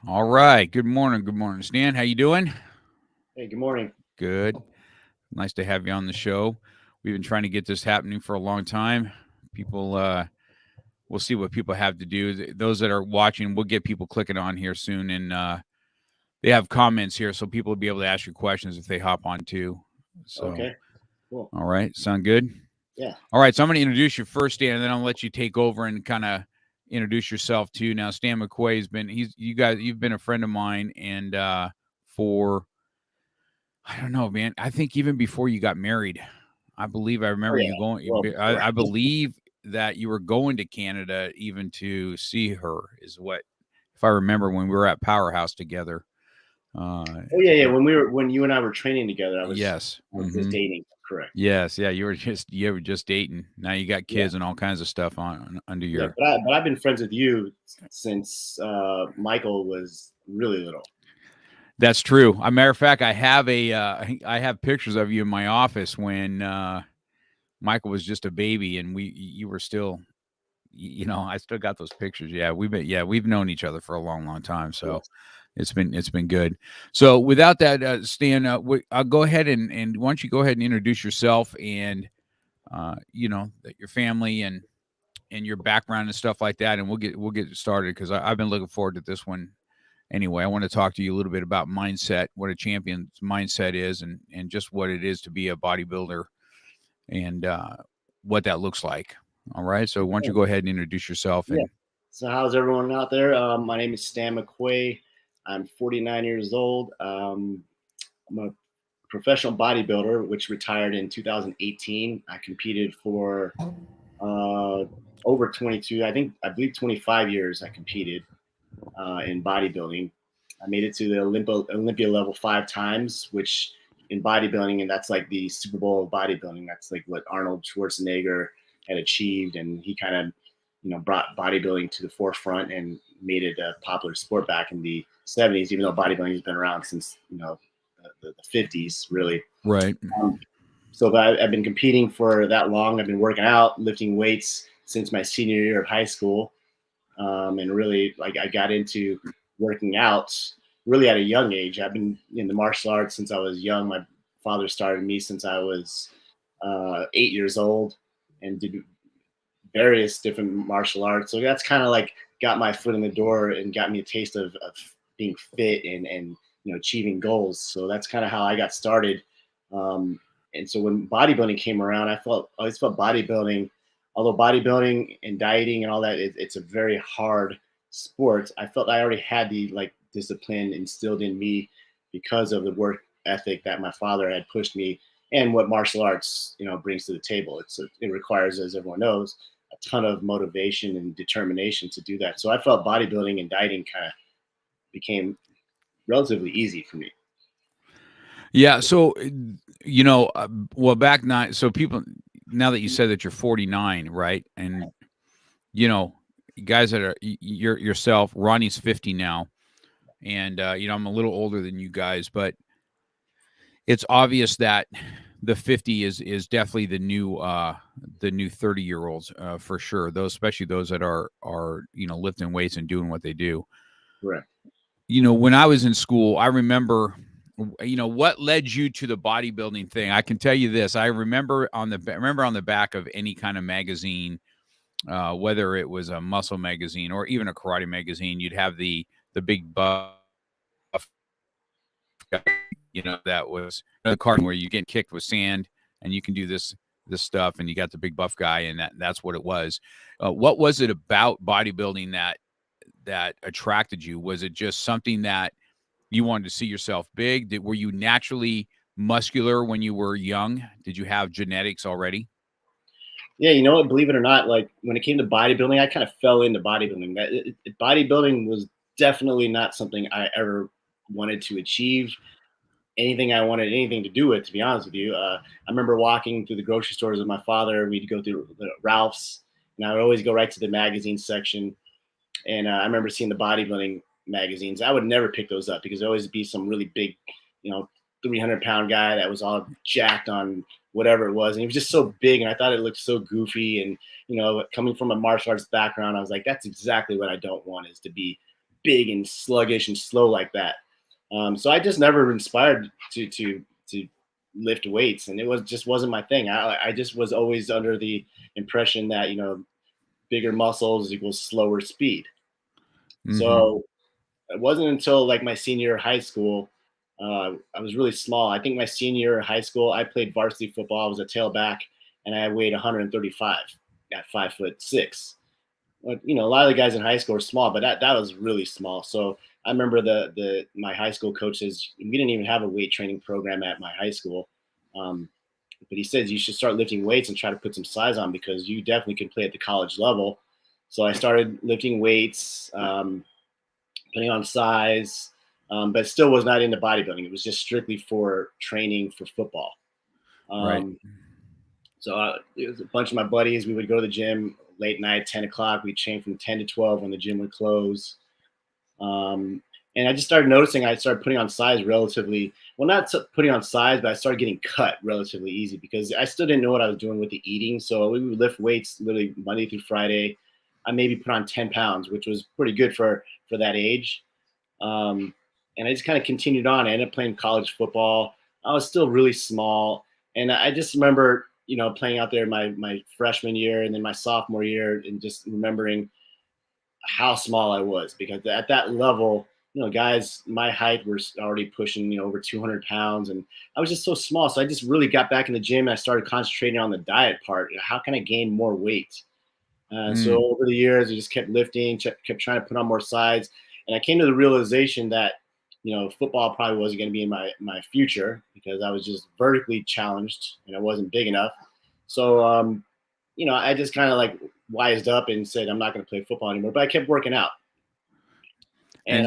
All right. Good morning. Good morning, Stan. How you doing? Hey, good morning. Good. Nice to have you on the show. We've been trying to get this happening for a long time. People, we'll see what people have to do. Those that are watching, we'll get people clicking on here soon, and they have comments here, so people will be able to ask you questions if they hop on too. So, Okay, cool. all right, sound good? Yeah. All right, so I'm going to introduce you first, Stan, and then I'll let you take over and kind of introduce yourself too. Now, Stan McQuay has been you've been a friend of mine, and for I don't know, man. I think even before you got married, I believe I Oh remember yeah. you going. Well, before. I believe that you were going to Canada even to see her. Is what if I remember when we were at Powerhouse together. Oh yeah, yeah. When you and I were training together, Yes. I was just dating. Correct. Yes. Yeah. You were just dating. Now you got Yeah, kids and all kinds of stuff on under yeah. your. But I've been friends with you since Michael was really little. That's true. A matter of fact, I have pictures of you in my office when Michael was just a baby, and you were still, I still got those pictures. We've known each other for a long, long time. So Yes. it's been good. So without that, Stan, I'll go ahead and why don't you go ahead and introduce yourself and your family and your background and stuff like that, and we'll get started because I've been looking forward to this one. Anyway, I want to talk to you a little bit about mindset, what a champion's mindset is, and just what it is to be a bodybuilder and what that looks like. All right. So why don't you Yeah. go ahead and introduce yourself Yeah. and So how's everyone out there? My name is Stan McQuay. I'm 49 years old. I'm a professional bodybuilder, which retired in 2018. I competed for uh, over 22. I believe 25 years. I competed in bodybuilding. I made it to the Olympia level 5 times, which in bodybuilding, and that's like the Super Bowl of bodybuilding. That's like what Arnold Schwarzenegger had achieved, and he kind of, brought bodybuilding to the forefront and made it a popular sport back in the 70s. Even though bodybuilding has been around since the 50s, really. right. Um, so I've been competing for that long. I've been working out, lifting weights since my senior year of high school, and really like I got into working out really at a young age. I've been in the martial arts since I was young. My father started me since I was 8 years old, and did various different martial arts. So that's kind of like got my foot in the door and got me a taste of being fit and achieving goals. So that's kind of how I got started. And so when bodybuilding came around, I always felt bodybuilding, although bodybuilding and dieting and all that, it's a very hard sport. I felt I already had the like discipline instilled in me because of the work ethic that my father had pushed me, and what martial arts brings to the table. It requires, as everyone knows, a ton of motivation and determination to do that. So I felt bodybuilding and dieting kind of became relatively easy for me. Yeah. So, well, back nine. So people, now that you said that you're 49, right? And, you know, guys that are, yourself, Ronnie's 50 now. And, I'm a little older than you guys, but it's obvious that the 50 is definitely the new 30-year-olds for sure. Those, especially those that are lifting weights and doing what they do. Correct. When I was in school, I remember, what led you to the bodybuilding thing. I can tell you this. I remember on the back of any kind of magazine, whether it was a muscle magazine or even a karate magazine, you'd have the big buff guy, that was the cartoon where you get kicked with sand and you can do this stuff, and you got the big buff guy, and that's what it was. What was it about bodybuilding that attracted you? Was it just something that you wanted to see yourself big? Were you naturally muscular when you were young? Did you have genetics already? Yeah, you know what? Believe it or not, like when it came to bodybuilding, I kind of fell into bodybuilding. Bodybuilding was definitely not something I ever wanted to achieve. Anything I wanted anything to do with, to be honest with you. I remember walking through the grocery stores with my father. We'd go through the Ralph's, and I would always go right to the magazine section. And I remember seeing the bodybuilding magazines. I would never pick those up because there always be some really big, 300-pound guy that was all jacked on whatever it was. And he was just so big. And I thought it looked so goofy. And, coming from a martial arts background, I was like, that's exactly what I don't want, is to be big and sluggish and slow like that. So I just never inspired to lift weights, and it wasn't my thing. I just was always under the impression that, bigger muscles equals slower speed. So it wasn't until like my senior year of high school, I was really small. I think my senior year of high school, I played varsity football. I was a tailback, and I weighed 135 at 5'6". But, a lot of the guys in high school were small, but that was really small. So I remember my high school coach says we didn't even have a weight training program at my high school. But he says you should start lifting weights and try to put some size on, because you definitely can play at the college level. So I started lifting weights, putting on size, but still was not into bodybuilding. It was just strictly for training for football. Right. So it was a bunch of my buddies. We would go to the gym late night, 10 o'clock. We'd train from 10 to 12 when the gym would close. And I just started noticing I started putting on size relatively, well, not putting on size, but I started getting cut relatively easy, because I still didn't know what I was doing with the eating. So we would lift weights literally Monday through Friday. I maybe put on 10 pounds, which was pretty good for that age. And I just kind of continued on. I ended up playing college football. I was still really small. And I just remember, playing out there my freshman year and then my sophomore year, and just remembering how small I was, because at that level, guys my height were already pushing, over 200 pounds, and I was just so small. So I just really got back in the gym, and I started concentrating on the diet part. How can I gain more weight? So over the years, I just kept lifting, kept trying to put on more size, and I came to the realization that, football probably wasn't going to be in my future, because I was just vertically challenged and I wasn't big enough. So, I just kind of like wised up and said, I'm not going to play football anymore, but I kept working out. And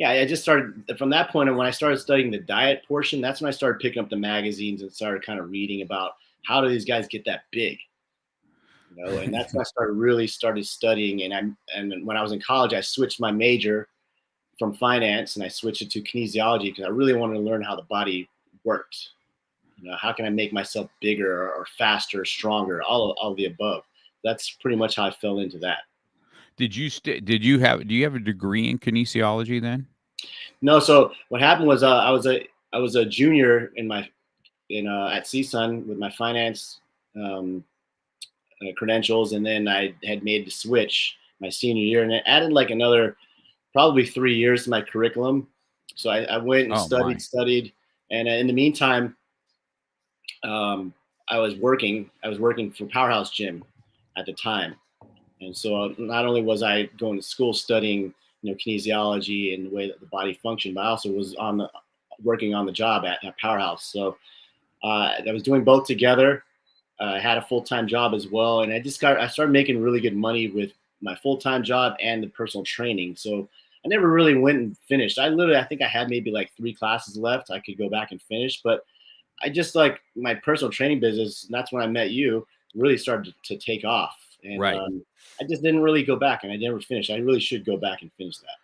I just started from that point. And when I started studying the diet portion, that's when I started picking up the magazines and started kind of reading about how do these guys get that big, and that's when I started studying. And when I was in college, I switched my major from finance, and I switched it to kinesiology, because I really wanted to learn how the body worked. How can I make myself bigger or faster, stronger, all of the above. That's pretty much how I fell into that. Do you have a degree in kinesiology then? No. So what happened was, I was a junior at CSUN with my finance credentials, and then I had made the switch my senior year, and it added like another probably 3 years to my curriculum. So I went and studied, and in the meantime, I was working for Powerhouse Gym at the time. And so not only was I going to school studying, kinesiology and the way that the body functioned, but I also was working on the job at Powerhouse. So I was doing both together. I had a full-time job as well. And I started making really good money with my full-time job and the personal training. So I never really went and finished. I think I had maybe like 3 classes left. I could go back and finish, but I just like my personal training business. And that's when I met you, really started to take off. And right. I just didn't really go back, and I never finished. I really should go back and finish that.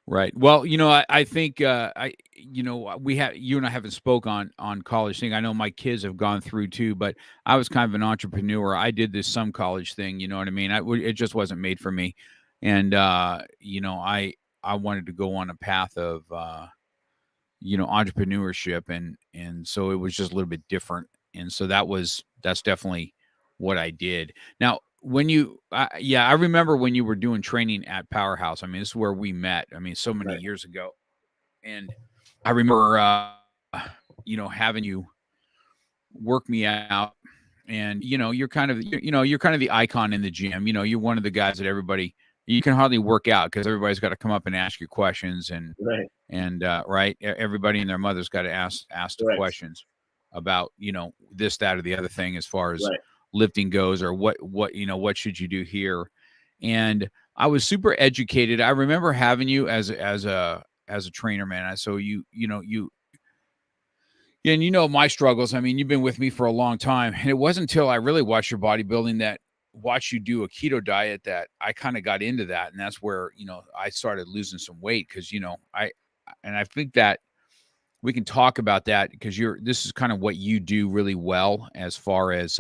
Right. Well, I think you and I haven't spoke on college thing. I know my kids have gone through too, but I was kind of an entrepreneur. I did this some college thing, you know what I mean? It just wasn't made for me. And I wanted to go on a path of entrepreneurship, and so it was just a little bit different. And so that's definitely what I did. Now, I remember when you were doing training at Powerhouse. I mean, this is where we met. I mean, so many years ago. And I remember, having you work me out, and, you're kind of the icon in the gym. You're one of the guys that you can hardly work out, because everybody's got to come up and ask you questions, and, everybody and their mother's got to ask the questions about, this, that, or the other thing, as far as lifting goes, or what should you do here. And I was super educated. I remember having you as a trainer, man. So and my struggles. I mean, you've been with me for a long time, and it wasn't until I really watched your bodybuilding, watched you do a keto diet, that I kind of got into that. And that's where, I started losing some weight, because, I think that we can talk about that, because this is kind of what you do really well, as far as,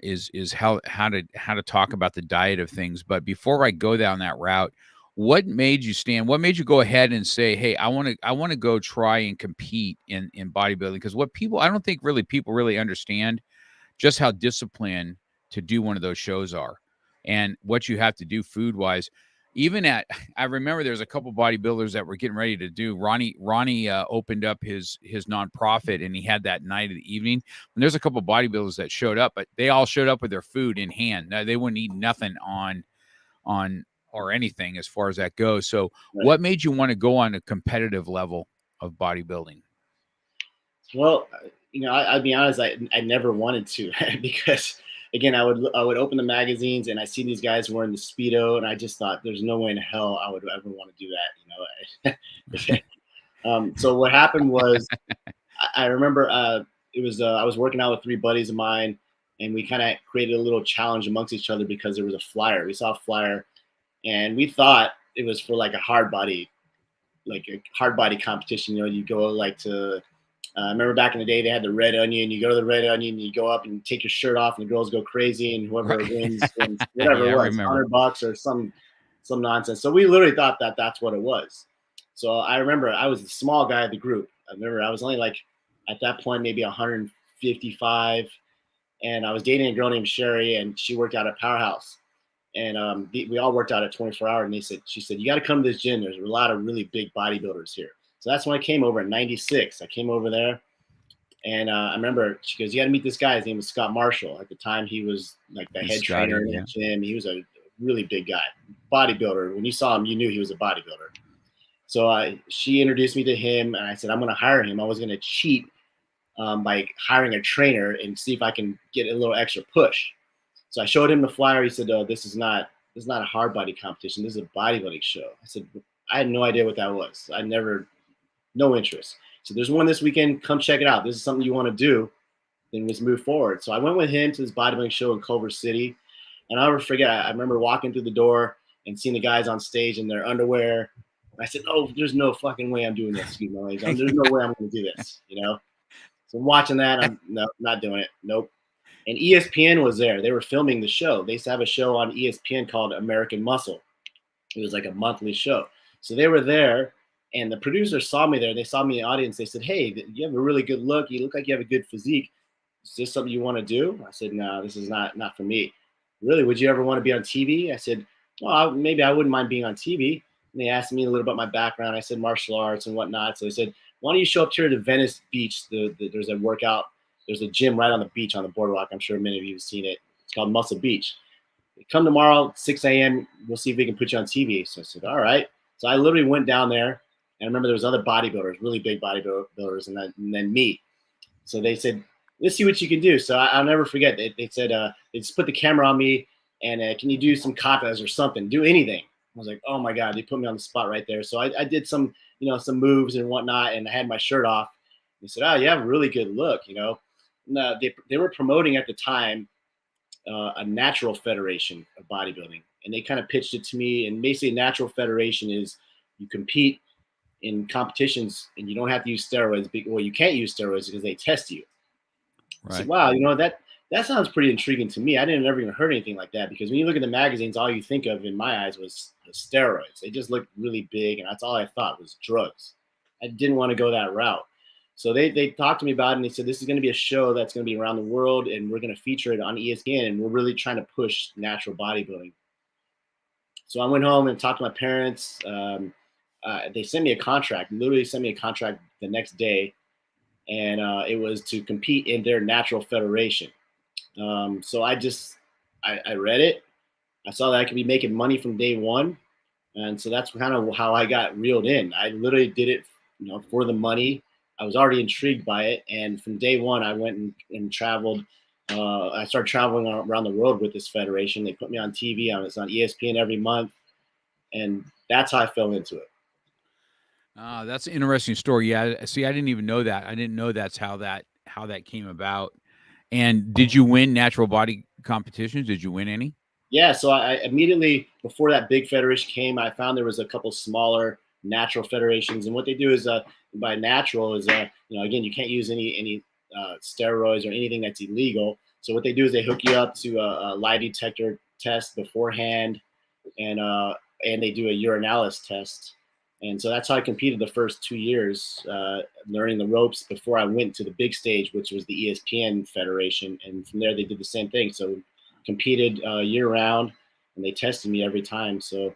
is how to talk about the diet of things. But before I go down that route, What made you stand? What made you go ahead and say, "Hey, I want to go try and compete in bodybuilding"? Because I don't think really people really understand just how disciplined to do one of those shows are, and what you have to do food wise. Even at, I remember there's a couple bodybuilders that were getting ready to do. Ronnie opened up his nonprofit, and he had that night of the evening. And there's a couple bodybuilders that showed up, but they all showed up with their food in hand. Now, they wouldn't eat nothing on or anything as far as that goes. So, Right. what made you want to go on a competitive level of bodybuilding? Well, I'd be honest, I never wanted to because again, I would open the magazines and I see these guys wearing the Speedo, and I just thought there's no way in hell I would ever want to do that. So what happened was I remember it was I was working out with three buddies of mine, and we kind of created a little challenge amongst each other because there was a flyer. We saw a flyer, and we thought it was for like a hard body competition. You go like to. I remember back in the day they had the Red Onion. You go to the Red Onion, you go up and take your shirt off, and the girls go crazy, and whoever Right. wins whatever Yeah, I it was, remember. $100 or some nonsense. So we literally thought that that's what it was. So I remember I was the small guy of the group. I remember I was only like at that point maybe 155, and I was dating a girl named Sherry, and she worked out at Powerhouse. And we all worked out at 24 Hour, and she said, you got to come to this gym. There's a lot of really big bodybuilders here. So that's when I came over in '96. I came over there, and I remember she goes, you got to meet this guy. His name was Scott Marshall. At the time, he was like the head Scotty, trainer in yeah. the gym. He was a really big guy, bodybuilder. When you saw him, you knew he was a bodybuilder. So she introduced me to him, and I said, I'm going to hire him. I was going to cheat by hiring a trainer and see if I can get a little extra push. So I showed him the flyer. He said, this is not a hard body competition. This is a bodybuilding show. I said, I had no idea what that was. No interest. So there's one this weekend. Come check it out. This is something you want to do. Then let's move forward. So I went with him to this bodybuilding show in Culver City. And I'll never forget, I remember walking through the door and seeing the guys on stage in their underwear. And I said, oh, there's no fucking way I'm doing this. There's no way I'm going to do this, So I'm watching that. I'm not doing it. Nope. And ESPN was there. They were filming the show. They used to have a show on ESPN called American Muscle. It was like a monthly show. So they were there, and the producers saw me there. They saw me in the audience. They said, hey, you have a really good look. You look like you have a good physique. Is this something you want to do? I said, no, this is not for me. Really, would you ever want to be on TV? I said, well, maybe I wouldn't mind being on TV. And they asked me a little about my background. I said martial arts and whatnot. So they said, why don't you show up here to Venice Beach? There's a workout. There's a gym right on the beach on the boardwalk. I'm sure many of you have seen it. It's called Muscle Beach. Come tomorrow, 6 a.m. We'll see if we can put you on TV. So I said, all right. So I literally went down there, and I remember there was other bodybuilders, really big bodybuilders, and then me. So they said, let's see what you can do. So I'll never forget. They said, they just put the camera on me, and can you do some katas or something? Do anything. I was like, oh my God, they put me on the spot right there. So I did some moves and whatnot, and I had my shirt off. They said, oh, you have a really good look, No, they were promoting at the time a natural federation of bodybuilding, and they kind of pitched it to me. And basically, a natural federation is you compete in competitions, and you don't have to use steroids. Well, you can't use steroids because they test you. Right. I said, wow, that sounds pretty intriguing to me. I didn't ever even heard anything like that, because when you look at the magazines, all you think of in my eyes was the steroids. They just looked really big, and that's all I thought was drugs. I didn't want to go that route. So they talked to me about it, and they said, this is going to be a show that's going to be around the world, and we're going to feature it on ESPN, and we're really trying to push natural bodybuilding. So I went home and talked to my parents. They sent me a contract, literally sent me a contract the next day, and it was to compete in their natural federation. So I read it. I saw that I could be making money from day one. And so that's kind of how I got reeled in. I literally did it, for the money. I was already intrigued by it. And from day one, I went and traveled. I started traveling around the world with this federation. They put me on TV. It's on ESPN every month. And that's how I fell into it. That's an interesting story. Yeah. See, I didn't even know that. I didn't know that's how that came about. And did you win natural body competitions? Did you win any? Yeah. So I immediately, before that big federation came, I found there was a couple smaller natural federations. And what they do is, by natural is, again, you can't use any steroids or anything that's illegal. So what they do is they hook you up to a lie detector test beforehand. And and they do a urinalysis test. And so that's how I competed the first 2 years, learning the ropes before I went to the big stage, which was the ESPN Federation. And from there, they did the same thing. So competed year round, and they tested me every time. So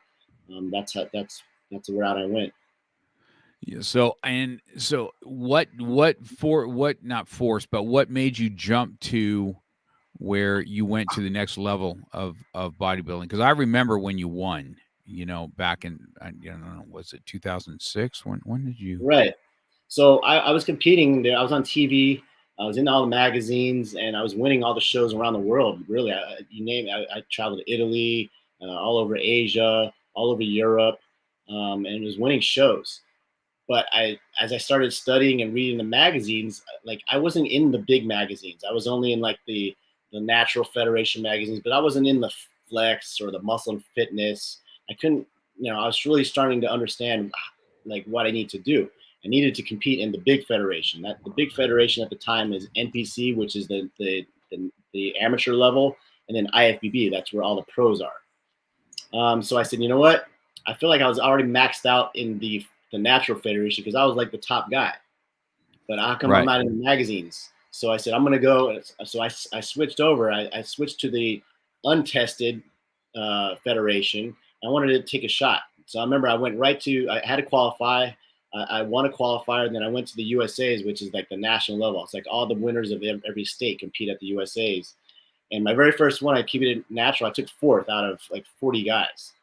that's the route I went. Yeah, so what not force, but what made you jump to where you went to the next level of bodybuilding? Because I remember when you won, back in, I don't know, was it 2006? When did you? Right. So I was competing there. I was on TV. I was in all the magazines, and I was winning all the shows around the world. Really, you name it. I traveled to Italy, all over Asia, all over Europe, and was winning shows. But as I started studying and reading the magazines, like I wasn't in the big magazines. I was only in like the Natural Federation magazines, but I wasn't in the Flex or the Muscle and Fitness. I couldn't, I was really starting to understand like what I need to do. I needed to compete in the big federation. That the big federation at the time is NPC, which is the amateur level, and then IFBB. That's where all the pros are. So I said, you know what? I feel like I was already maxed out in the Natural Federation because I was like the top guy. But how come I'm not in the magazines? So I said, I'm going to go. So I switched over. I switched to the untested federation. I wanted to take a shot. So I remember I went I had to qualify. I won a qualifier, and then I went to the USAs, which is like the national level. It's like all the winners of every state compete at the USAs. And my very first one, I keep it natural. I took 4th out of like 40 guys.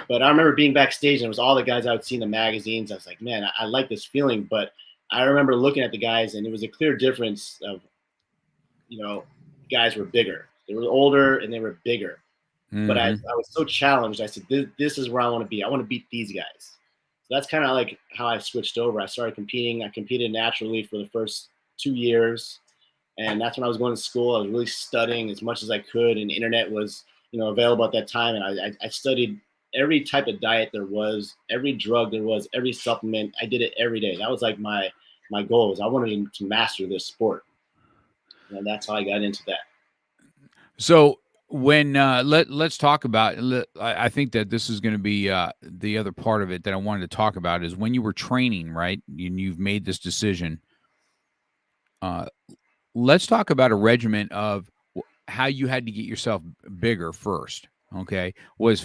But I remember being backstage, and it was all the guys I would see in the magazines. I was like, man, I like this feeling. But I remember looking at the guys, and it was a clear difference of, guys were bigger. They were older, and they were bigger. Mm-hmm. But I was so challenged. I said, this is where I want to be. I want to beat these guys. So that's kind of like how I switched over. I started competing. I competed naturally for the first 2 years. And that's when I was going to school. I was really studying as much as I could. And the internet was, available at that time. And I studied every type of diet there was, every drug there was, every supplement. I did it every day. That was like my goal. I wanted to master this sport. And that's how I got into that. So when let's talk about, I think that this is going to be the other part of it that I wanted to talk about is when you were training, right? And you've made this decision. Let's talk about a regimen of how you had to get yourself bigger first. Okay. Was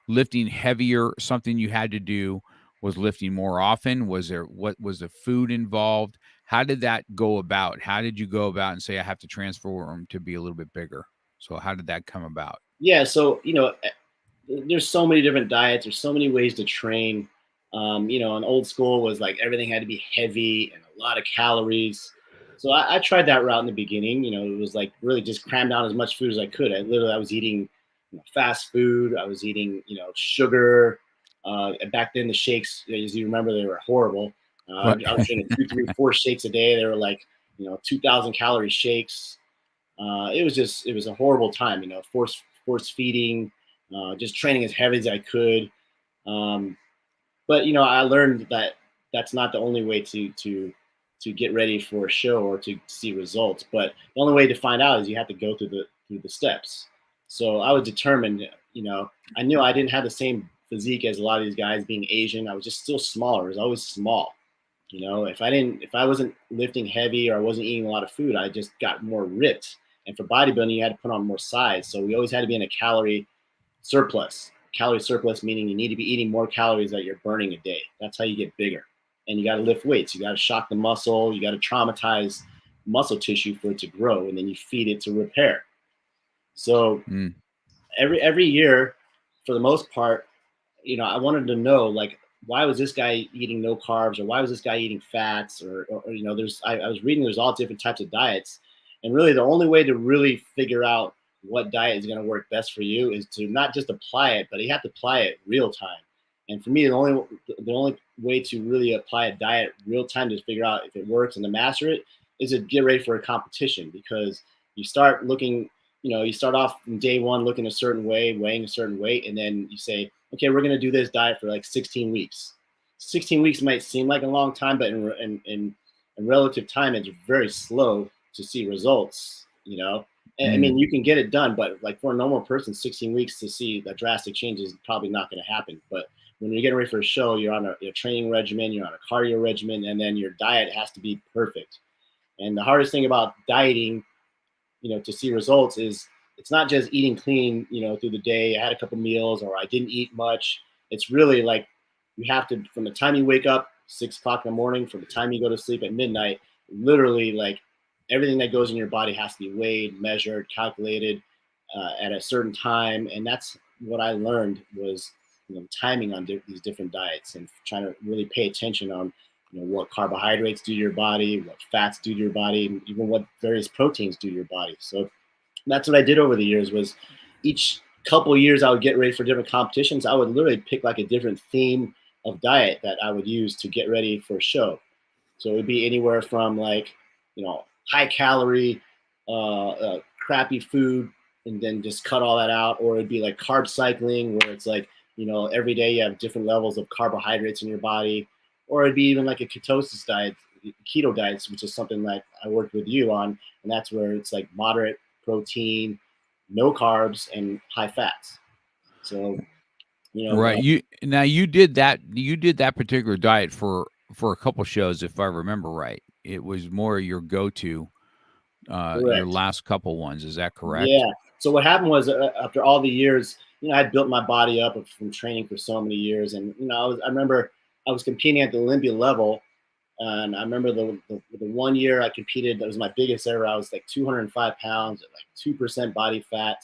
lifting heavier something you had to do? Was lifting more often? What was the food involved? How did that go about? How did you go about and say, I have to transform to be a little bit bigger? So how did that come about? Yeah. So, there's so many different diets. There's so many ways to train. An old school was like everything had to be heavy and a lot of calories. So I tried that route in the beginning. It was like really just cram down as much food as I could. I was eating fast food. I was eating, sugar. Back then, the shakes, as you remember, they were horrible. I was drinking 2, 3, 4 shakes a day. They were like, 2,000 calorie shakes. It was a horrible time. Force feeding, just training as heavy as I could. But I learned that that's not the only way to get ready for a show or to see results. But the only way to find out is you have to go through the steps. So I was determined. I knew I didn't have the same physique as a lot of these guys. Being Asian, I was just still smaller. I was always small. If I wasn't lifting heavy or I wasn't eating a lot of food, I just got more ripped. And for bodybuilding, you had to put on more size. So we always had to be in a calorie surplus. Calorie surplus meaning you need to be eating more calories that you're burning a day. That's how you get bigger. And you got to lift weights. You got to shock the muscle. You got to traumatize muscle tissue for it to grow, and then you feed it to repair. So every year, for the most part, I wanted to know, like, why was this guy eating no carbs, or why was this guy eating fats, or I was reading there's all different types of diets, and really the only way to really figure out what diet is going to work best for you is to not just apply it, but you have to apply it real time. And for me, the only way to really apply a diet real time to figure out if it works and to master it is to get ready for a competition, because you start looking, you start off from day one looking a certain way, weighing a certain weight, and then you say, okay, we're going to do this diet for like 16 weeks. 16 weeks might seem like a long time, but in relative time, it's very slow to see results, I mean, you can get it done, but like for a normal person, 16 weeks to see the drastic changes is probably not going to happen. But when you're getting ready for a show, you're on a training regimen, you're on a cardio regimen, and then your diet has to be perfect. And the hardest thing about dieting, to see results is it's not just eating clean, through the day. I had a couple meals or I didn't eat much. It's really like you have to, from the time you wake up, 6 o'clock in the morning, from the time you go to sleep at midnight, literally like everything that goes in your body has to be weighed, measured, calculated at a certain time. And that's what I learned was, timing on these different diets and trying to really pay attention on, what carbohydrates do to your body, what fats do to your body, and even what various proteins do to your body. So that's what I did over the years was each couple of years I would get ready for different competitions. I would literally pick like a different theme of diet that I would use to get ready for a show. So it would be anywhere from like, high calorie, crappy food, and then just cut all that out. Or it'd be like carb cycling where it's like, every day you have different levels of carbohydrates in your body. Or it'd be even like a ketosis diet, keto diets, which is something like I worked with you on. And that's where it's like moderate protein, no carbs, and high fats. So, right. You did that particular diet for a couple shows, if I remember right. It was more your go-to, your last couple ones. Is that correct? Yeah. So what happened was after all the years, I had built my body up from training for so many years, and I remember I was competing at the Olympia level, and I remember the 1 year I competed, that was my biggest ever. I was like 205 pounds at like 2% body fat,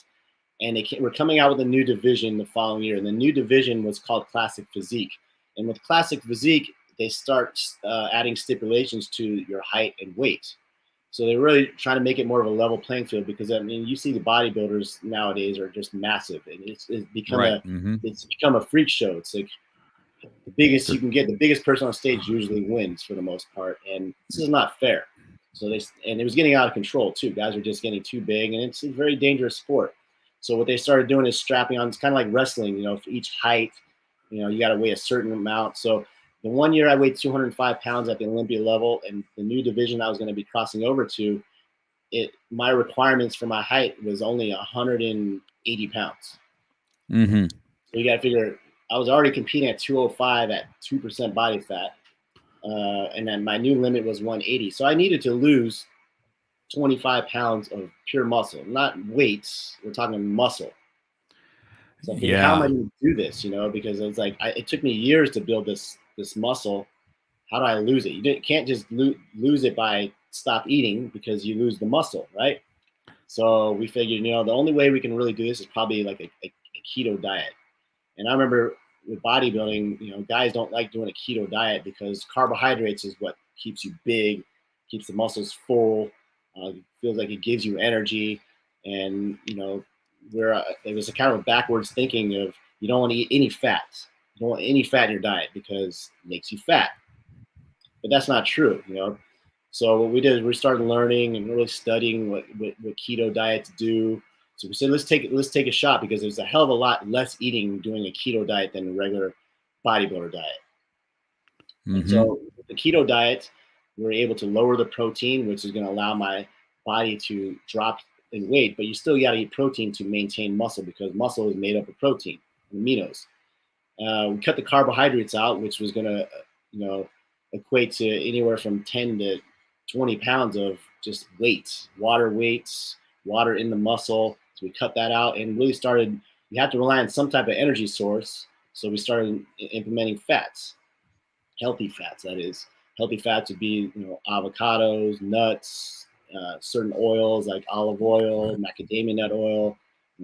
and we're coming out with a new division the following year, and the new division was called Classic Physique. And with Classic Physique, they start adding stipulations to your height and weight. So they're really trying to make it more of a level playing field because I mean, you see the bodybuilders nowadays are just massive, and it's become a freak show. It's like the biggest you can get, the biggest person on stage usually wins for the most part, and this is not fair. So it was getting out of control too. Guys are just getting too big, and it's a very dangerous sport. So what they started doing is strapping on. It's kind of like wrestling, for each height, you got to weigh a certain amount. So the 1 year I weighed 205 pounds at the Olympia level, and the new division I was going to be crossing over to, my requirements for my height was only 180 pounds. Mm-hmm. So you got to figure, I was already competing at 205 at 2% body fat, and then my new limit was 180. So I needed to lose 25 pounds of pure muscle, not weights. We're talking muscle. So I figured, how am I going to do this? Because it's like it took me years to build this muscle. How do I lose it? You can't just lose it by stop eating, because you lose the muscle, right? So we figured, the only way we can really do this is probably like a keto diet. And I remember with bodybuilding, guys don't like doing a keto diet because carbohydrates is what keeps you big, keeps the muscles full, feels like it gives you energy. And, there was a kind of a backwards thinking of you don't want to eat any fats. You don't want any fat in your diet because it makes you fat. But that's not true, So what we did is we started learning and really studying what keto diets do. So we said, let's take a shot, because there's a hell of a lot less eating doing a keto diet than a regular bodybuilder diet. Mm-hmm. So with the keto diet, we're able to lower the protein, which is going to allow my body to drop in weight, but you still got to eat protein to maintain muscle, because muscle is made up of protein, aminos. We cut the carbohydrates out, which was going to, equate to anywhere from 10 to 20 pounds of just weights, water in the muscle. So we cut that out and really started, you have to rely on some type of energy source. So we started implementing fats, healthy fats, that is. Healthy fats would be, avocados, nuts, certain oils like olive oil, macadamia nut oil,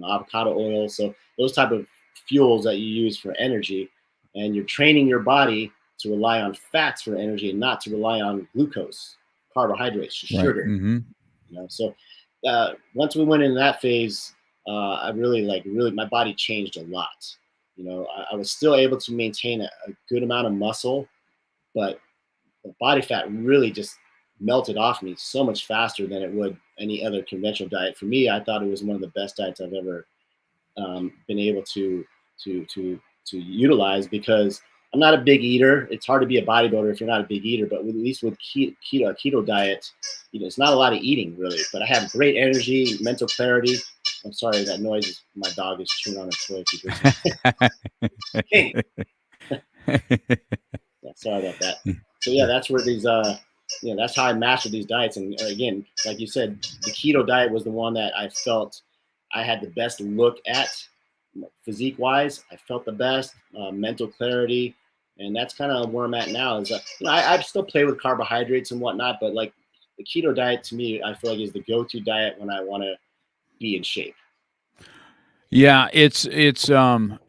avocado oil. So those type of fuels that you use for energy, and you're training your body to rely on fats for energy and not to rely on glucose, carbohydrates, sugar. Mm-hmm. So once we went into that phase, I really my body changed a lot. I was still able to maintain a good amount of muscle, but the body fat really just melted off me so much faster than it would any other conventional diet. For me, I thought it was one of the best diets I've ever been able to utilize, because I'm not a big eater. It's hard to be a bodybuilder if you're not a big eater, but at least with keto diet, it's not a lot of eating really, but I have great energy, mental clarity. I'm sorry, that noise is my dog is chewing on a toy. Hey, yeah, sorry about that. So yeah, that's where these that's how I mastered these diets. And again, like you said, the keto diet was the one that I felt I had the best look at physique wise. I felt the best mental clarity, and that's kind of where I'm at now. Is I still play with carbohydrates and whatnot, but like the keto diet to me, I feel like is the go-to diet when I want to be in shape. Yeah, it's even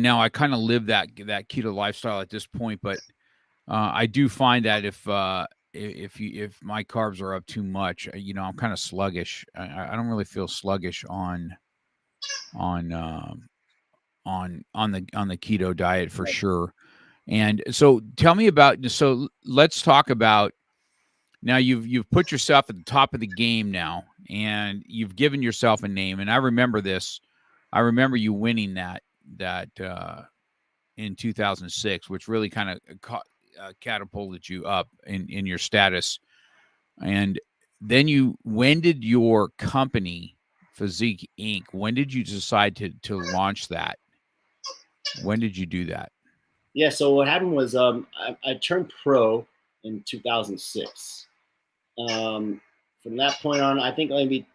now I kind of live that keto lifestyle at this point, but I do find that if my carbs are up too much, I'm kind of sluggish. I don't really feel sluggish on on the keto diet for sure. And so tell me about, so let's talk about, now you've put yourself at the top of the game now, and you've given yourself a name. And I remember this. I remember you winning that in 2006, which really kind of catapulted you up in your status. And then when did your company, Physique Inc., when did you decide to launch that? When did you do that? Yeah. So what happened was I turned pro in 2006. From that point on, I think maybe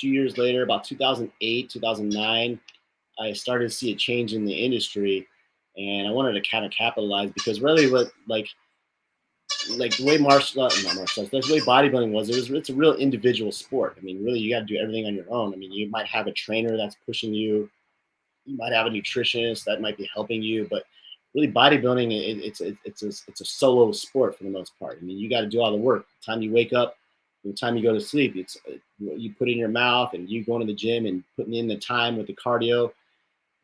2 years later, about 2008, 2009, I started to see a change in the industry, and I wanted to kind of capitalize because really, what like the way the way bodybuilding was, it's a real individual sport. I mean, really, you got to do everything on your own. I mean, you might have a trainer that's pushing you, you might have a nutritionist that might be helping you, but really bodybuilding, it's a solo sport for the most part. I mean, you got to do all the work. The time you wake up, the time you go to sleep, it's you put in your mouth, and you going to the gym and putting in the time with the cardio.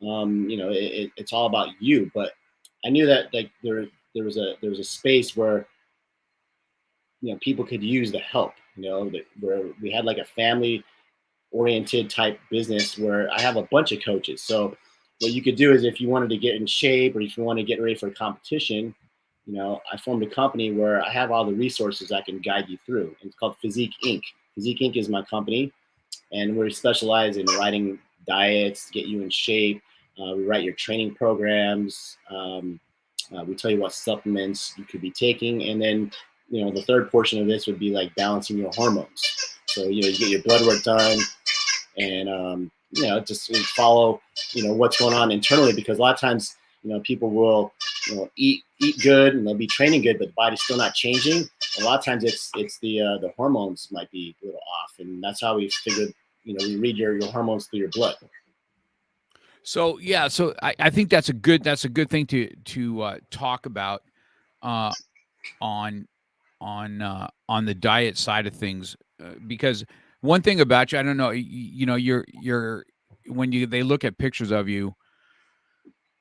It's all about you. But I knew that like there was a space where people could use the help. Where we had like a family oriented type business where I have a bunch of coaches. So what you could do is if you wanted to get in shape or if you want to get ready for a competition, I formed a company where I have all the resources I can guide you through. And it's called Physique Inc. Physique Inc. is my company, and we specialize in writing diets to get you in shape. We write your training programs. We tell you what supplements you could be taking, and then the third portion of this would be like balancing your hormones. So you get your blood work done, and just follow what's going on internally, because a lot of times people will eat good and they'll be training good, but the body's still not changing. A lot of times it's the hormones might be a little off, and that's how we figured we read your hormones through your blood. So yeah, so I think that's a good thing to talk about on the diet side of things, because one thing about you, I don't know, you're when they look at pictures of you,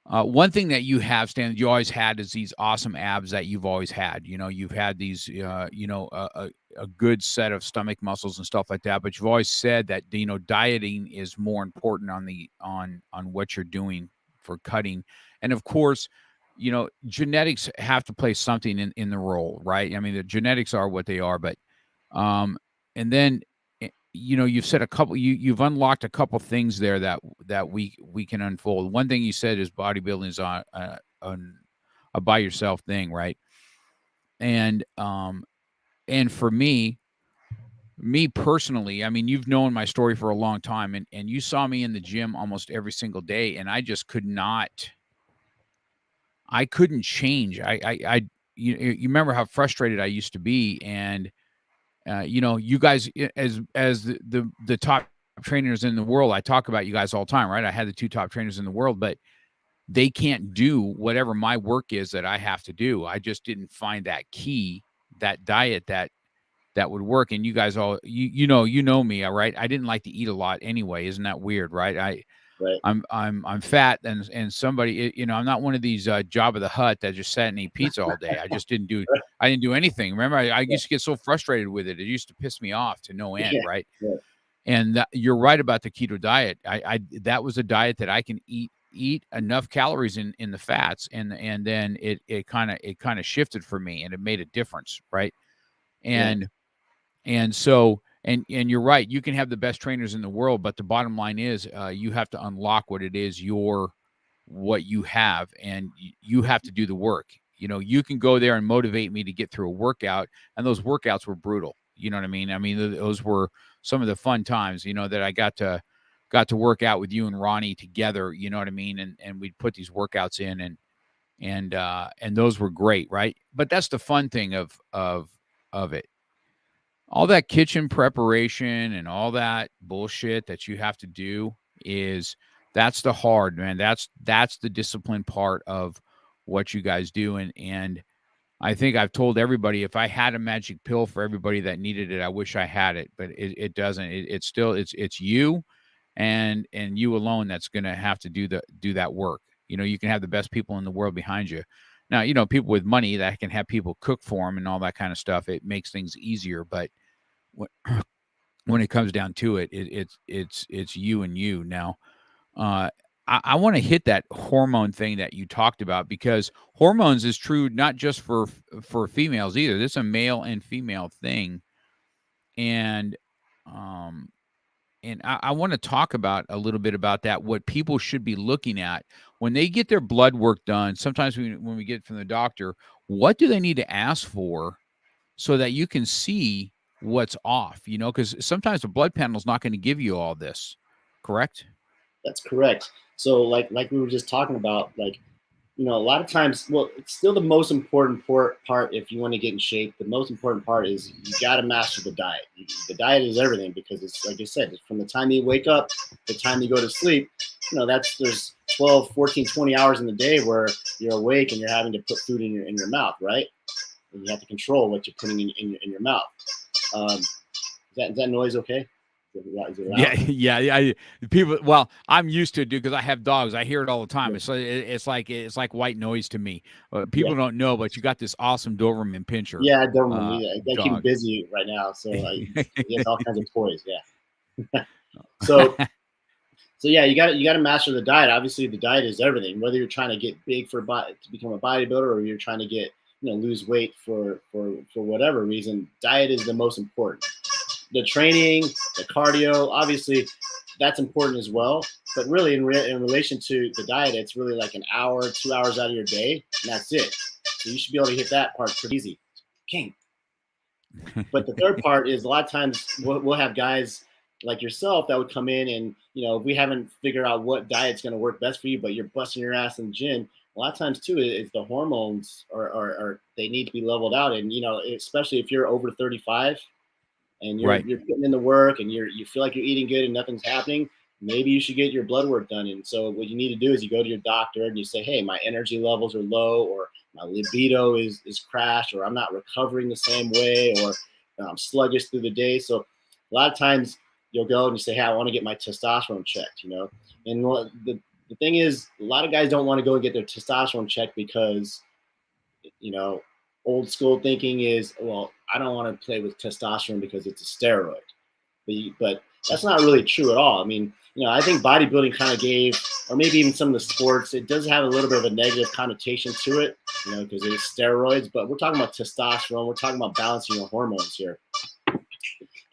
one thing that you have, Stan, you always had, is these awesome abs that you've always had. You've had these, a good set of stomach muscles and stuff like that. But you've always said that dieting is more important on what you're doing for cutting, and of course, genetics have to play something in the role, right? I mean, the genetics are what they are, but and then you've said you've unlocked a couple things there that we can unfold. One thing you said is bodybuilding is on a by yourself thing, right? And for me personally, I mean, you've known my story for a long time, and you saw me in the gym almost every single day, and I just I couldn't change. You remember how frustrated I used to be, and you guys, as the top trainers in the world, I talk about you guys all the time, right? I had the two top trainers in the world, but they can't do whatever my work is that I have to do. I just didn't find that key, that diet that would work. And you guys all, you know me, all right? I didn't like to eat a lot anyway. Isn't that weird, right? Right. I'm fat, and somebody, I'm not one of these Jabba the Hutt that just sat and ate pizza all day. I just didn't do anything. Remember, I used to get so frustrated with it. It used to piss me off to no end, right? Yeah. And you're right about the keto diet. That was a diet that I can eat enough calories in the fats, and then it kind of shifted for me, and it made a difference, right? And so you're right. You can have the best trainers in the world, but the bottom line is you have to unlock what it is what you have, and you have to do the work. You know, you can go there and motivate me to get through a workout, and those workouts were brutal. You know what I mean? I mean, those were some of the fun times, you know, that I got to work out with you and Ronnie together. You know what I mean? And we'd put these workouts in, and those were great, right? But that's the fun thing of it. All that kitchen preparation and all that bullshit that you have to do that's the hard, man. That's the discipline part of what you guys do. And I think I've told everybody, if I had a magic pill for everybody that needed it, I wish I had it, but it doesn't. It's still it's you and you alone that's going to have to do that work. You know, you can have the best people in the world behind you. Now, you know, people with money that can have people cook for them and all that kind of stuff, it makes things easier. But when it comes down to it, it's you and you. Now, I want to hit that hormone thing that you talked about, because hormones is true not just for females either. This is a male and female thing, and I want to talk about a little bit about that. What people should be looking at when they get their blood work done. Sometimes when we get from the doctor, what do they need to ask for so that you can see what's off? You know, because sometimes the blood panel is not going to give you all this. Correct? That's correct. So like we were just talking about, like, you know, a lot of times, well, it's still the most important part if you want to get in shape. The most important part is you got to master the diet. The diet is everything, because it's like I said, from the time you wake up, the time you go to sleep, you know, there's 12, 14, 20 hours in the day where you're awake and you're having to put food in your mouth, right? And you have to control what you're putting in your mouth. Is that noise okay? Is it loud? Yeah. People. Well, I'm used to it, dude, because I have dogs. I hear it all the time. It's like white noise to me. People don't know, but you got this awesome Doberman Pinscher. Yeah, I don't. I keep him busy right now, so he has all kinds of toys. Yeah. So yeah, you got to master the diet. Obviously, the diet is everything. Whether you're trying to get big to become a bodybuilder, or you're trying to get, you know, lose weight for whatever reason, diet is the most important. The training, the cardio, obviously, that's important as well. But really, in relation to the diet, it's really like an hour, 2 hours out of your day, and that's it. So you should be able to hit that part pretty easy. King. But the third part is, a lot of times we'll have guys like yourself that would come in, and, you know, if we haven't figured out what diet's going to work best for you, but you're busting your ass in the gym, a lot of times too is the hormones are they need to be leveled out. And, you know, especially if you're over 35 and you're putting in the work and you feel like you're eating good and nothing's happening, maybe you should get your blood work done. And so what you need to do is you go to your doctor and you say, hey, my energy levels are low, or my libido is crashed, or I'm not recovering the same way, or I'm sluggish through the day. So a lot of times you'll go and you say, hey, I want to get my testosterone checked, you know. And the thing is, a lot of guys don't want to go and get their testosterone checked because, you know, old school thinking is, well, I don't want to play with testosterone because it's a steroid. But that's not really true at all. I mean, you know, I think bodybuilding kind of gave, or maybe even some of the sports, it does have a little bit of a negative connotation to it, you know, because it's steroids. But we're talking about testosterone. We're talking about balancing your hormones here.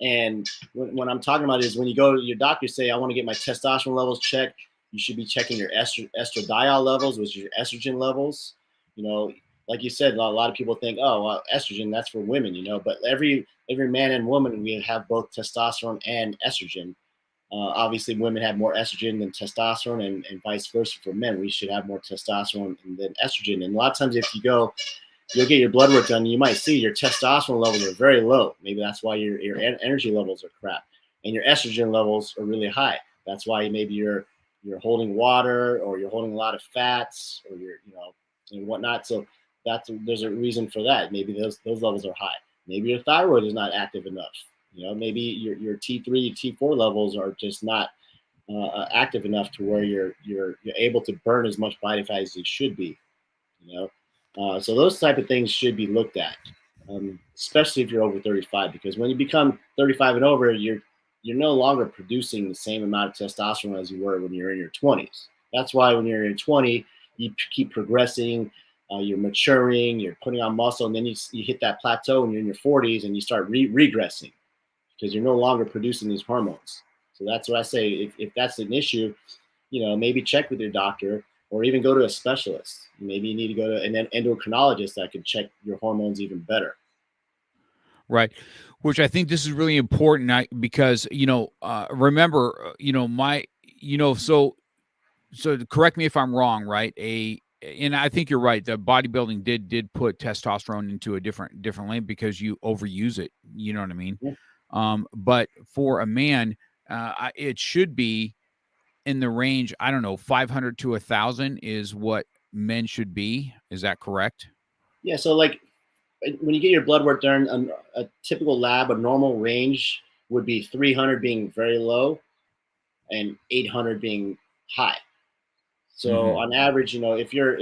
And what I'm talking about is when you go to your doctor, say, I want to get my testosterone levels checked, you should be checking your estradiol levels, which is your estrogen levels. You know, like you said, a lot of people think, oh, well, estrogen, that's for women, you know, but every man and woman, we have both testosterone and estrogen. Obviously, women have more estrogen than testosterone, and vice versa for men. We should have more testosterone than estrogen. And a lot of times if you'll get your blood work done, you might see your testosterone levels are very low. Maybe that's why your energy levels are crap. And your estrogen levels are really high. That's why maybe you're holding water, or you're holding a lot of fats, or you're, you know, and whatnot. So there's a reason for that. Maybe those levels are high. Maybe your thyroid is not active enough. You know, maybe your T3, T4 levels are just not active enough to where you're able to burn as much body fat as you should be. You know, so those type of things should be looked at, especially if you're over 35, because when you become 35 and over, you're no longer producing the same amount of testosterone as you were when you're in your 20s. That's why when you're in 20, you keep progressing. you're maturing, you're putting on muscle, and then you hit that plateau when you're in your 40s and you start regressing because you're no longer producing these hormones. So that's what I say. If that's an issue, maybe check with your doctor or even go to a specialist. Maybe you need to go to an endocrinologist that can check your hormones even better. Right. Which I think this is really important because, remember, so correct me if I'm wrong, right? And I think you're right. The bodybuilding did put testosterone into a different lane because you overuse it. You know what I mean? Yeah. But for a man, it should be in the range, I don't know, 500 to 1,000 is what men should be. Is that correct? Yeah. So like when you get your blood work done, a typical lab, a normal range would be 300 being very low and 800 being high. So on average, if you're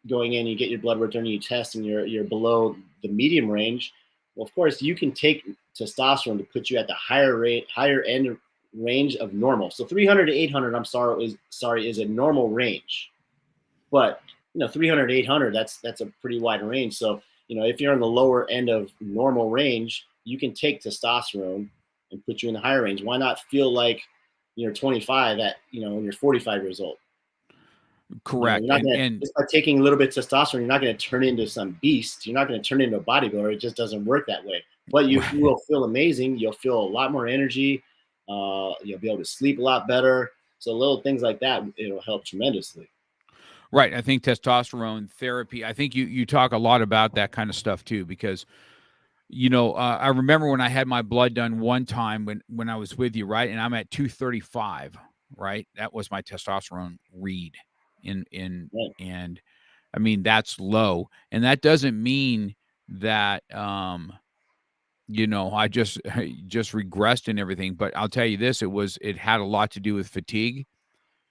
going in, you get your blood work done, you test, and you're below the medium range. Well, of course, you can take testosterone to put you at the higher end range of normal. So 300 to 800, I'm sorry, is a normal range. But 300 800, that's a pretty wide range. So if you're in the lower end of normal range, you can take testosterone and put you in the higher range. Why not feel like you're 25 when you're 45 years old? Correct. You're not gonna, just by taking a little bit of testosterone, you're not going to turn into some beast. You're not going to turn into a bodybuilder. It just doesn't work that way. But you will feel amazing. You'll feel a lot more energy. You'll be able to sleep a lot better. So little things like that, it'll help tremendously. Right. I think testosterone therapy, I think you talk a lot about that kind of stuff too, because, I remember when I had my blood done one time when I was with you, right? And I'm at 235, right? That was my testosterone read Right. and I mean, that's low. And that doesn't mean that, I just regressed and everything, but I'll tell you this, it had a lot to do with fatigue.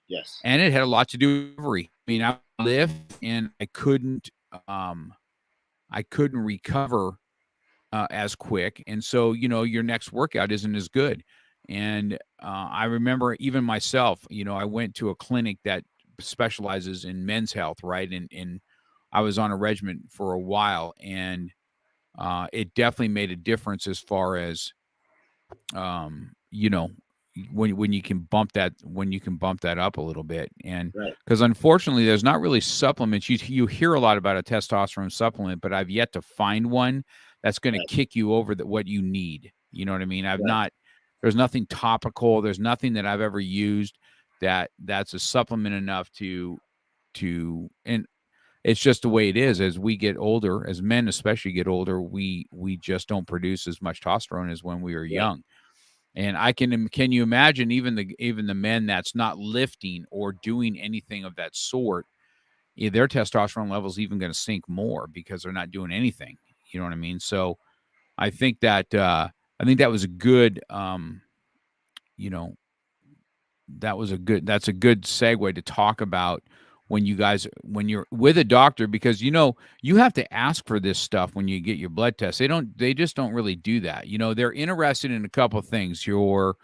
Yes. And it had a lot to do with recovery. I mean, I lift and I couldn't recover as quick, and so your next workout isn't as good. And I remember even myself, I went to a clinic that specializes in men's health, right? And I was on a regimen for a while, and it definitely made a difference as far as um, you know, when you can bump that up a little bit. And Right. because unfortunately there's not really supplements. You hear a lot about a testosterone supplement, but I've yet to find one that's going to Right. kick you over what you need. You know what I mean? Right. There's nothing topical, there's nothing that I've ever used that's a supplement enough and it's just the way it is. As we get older, as men especially get older, we just don't produce as much testosterone as when we were Right. young. And can you imagine even the men that's not lifting or doing anything of that sort, their testosterone levels even going to sink more because they're not doing anything. You know what I mean? So I think that was a good, you know, that's a good segue to talk about when you're with a doctor, because you have to ask for this stuff when you get your blood test. They just don't really do that. They're interested in a couple of things, your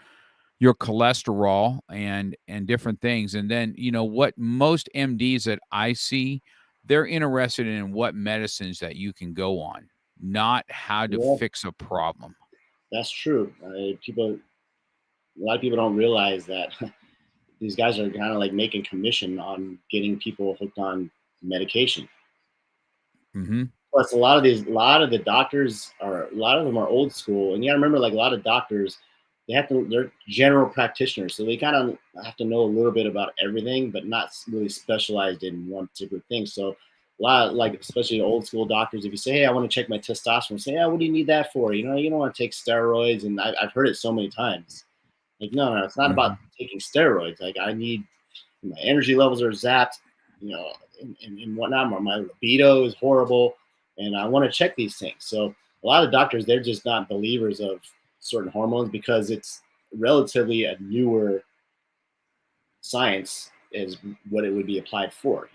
cholesterol and different things. And then, what most MDs that I see, they're interested in what medicines that you can go on, not how to Yeah, fix a problem. that's true. A lot of people don't realize that these guys are kind of like making commission on getting people hooked on medication. Hmm. Plus, a lot of the doctors a lot of them are old school, and you gotta remember, like a lot of doctors, they're general practitioners, so they kind of have to know a little bit about everything, but not really specialized in one particular thing. So, a lot of, like especially old school doctors, if you say, "Hey, I want to check my testosterone," say, "Yeah, what do you need that for?" You don't want to take steroids, and I've heard it so many times. Like, no, it's not about Hmm. taking steroids. Like, I need my energy levels are zapped, and whatnot. My libido is horrible, and I want to check these things. So a lot of doctors, they're just not believers of certain hormones because it's relatively a newer science is what it would be applied for.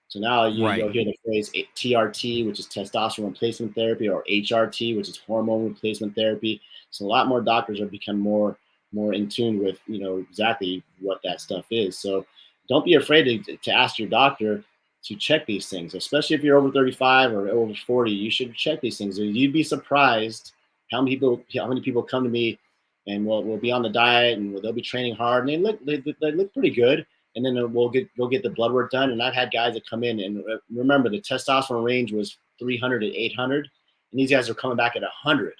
So now Right. you'll hear the phrase TRT, which is testosterone replacement therapy, or HRT, which is hormone replacement therapy. So a lot more doctors are becoming more in tune with exactly what that stuff is. So don't be afraid to ask your doctor, to check these things, especially if you're over 35 or over 40. You should check these things. You'd be surprised how many people come to me and we'll be on the diet and they'll be training hard and they look pretty good. And then we'll get the blood work done. And I've had guys that come in and remember the testosterone range was 300 to 800, and these guys are coming back at 100.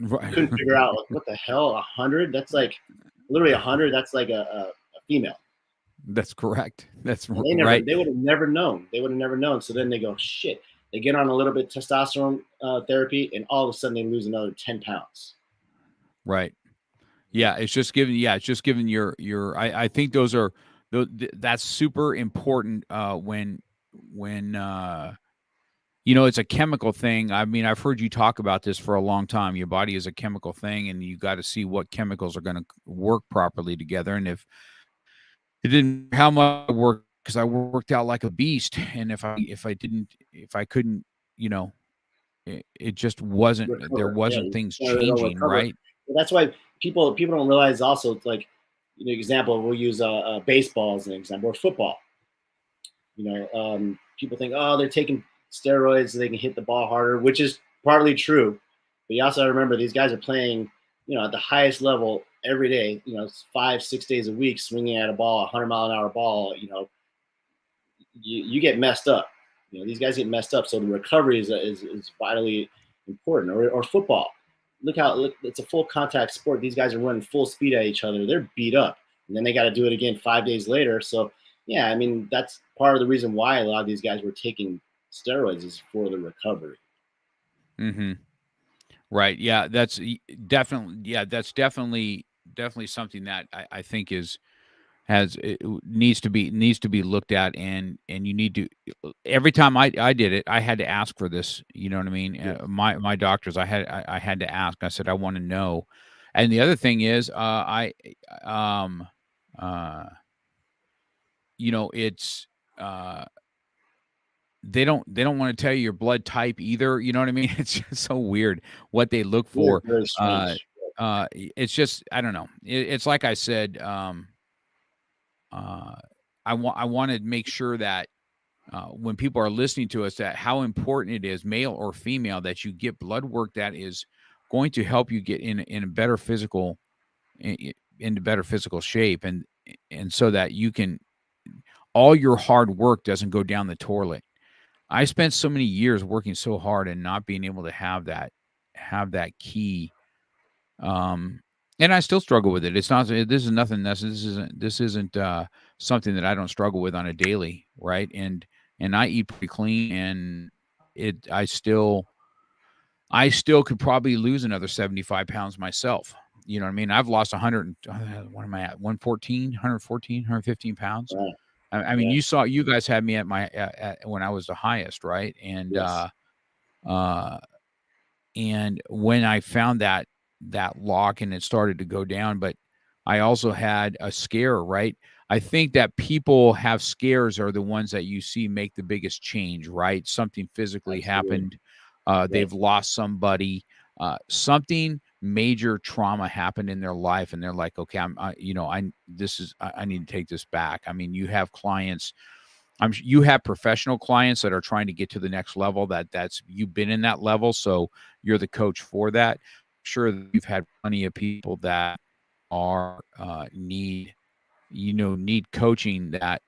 Right. Couldn't figure out like, what the hell, 100? That's like literally 100. That's like a female. That's correct. That's right. They would have never known. So then they go, shit. They get on a little bit of testosterone therapy, and all of a sudden they lose another 10 pounds. Right. Yeah. It's just giving your, I think that's super important when it's a chemical thing. I mean, I've heard you talk about this for a long time. Your body is a chemical thing, and you got to see what chemicals are going to work properly together. And if it didn't, how much work, because I worked out like a beast, and if I couldn't, it just wasn't. Recover. There wasn't things changing, right? That's why people don't realize. Also, it's like, example, we'll use baseball as an example, or football. People think, oh, they're taking steroids so they can hit the ball harder, which is partly true. But you also remember these guys are playing, at the highest level every day, 5-6 days a week, swinging at a ball, 100-mile-an-hour ball. You get messed up. These guys get messed up. So the recovery is vitally important. Or football. Look, it's a full contact sport. These guys are running full speed at each other. They're beat up, and then they got to do it again 5 days later. So yeah, I mean, that's part of the reason why a lot of these guys were taking steroids is for the recovery. Mm-hmm. Right. Yeah, that's definitely something that I think needs to be looked at, and you need to, every time I did it, I had to ask for this. You know what I mean? Yeah. My doctors, I had to ask. I said, I want to know. And the other thing is, it's they don't want to tell you your blood type either. You know what I mean? It's just so weird what they look for. It's just, I don't know. It's like I said, I want to make sure that when people are listening to us, that how important it is, male or female, that you get blood work that is going to help you get in a better physical, into better physical shape, and so that you can, all your hard work doesn't go down the toilet. I spent so many years working so hard and not being able to have that key. And I still struggle with it. This is nothing. This isn't something that I don't struggle with on a daily, right? And I eat pretty clean, and I still could probably lose another 75 pounds myself. You know what I mean? I've lost 100. What am I at? 114, 115 pounds. Right. I mean, yeah. You guys had me at when I was the highest, right? And yes. And when I found that lock and it started to go down, but I also had a scare, right? I think that people have scares are the ones that you see make the biggest change, right? Something physically Absolutely. Happened. They've lost somebody, something major trauma happened in their life, and they're like, okay, I need to take this back. I mean, you have clients, you have professional clients that are trying to get to the next level. That's you've been in that level, so you're the coach for that. I'm sure that you've had plenty of people that are need coaching that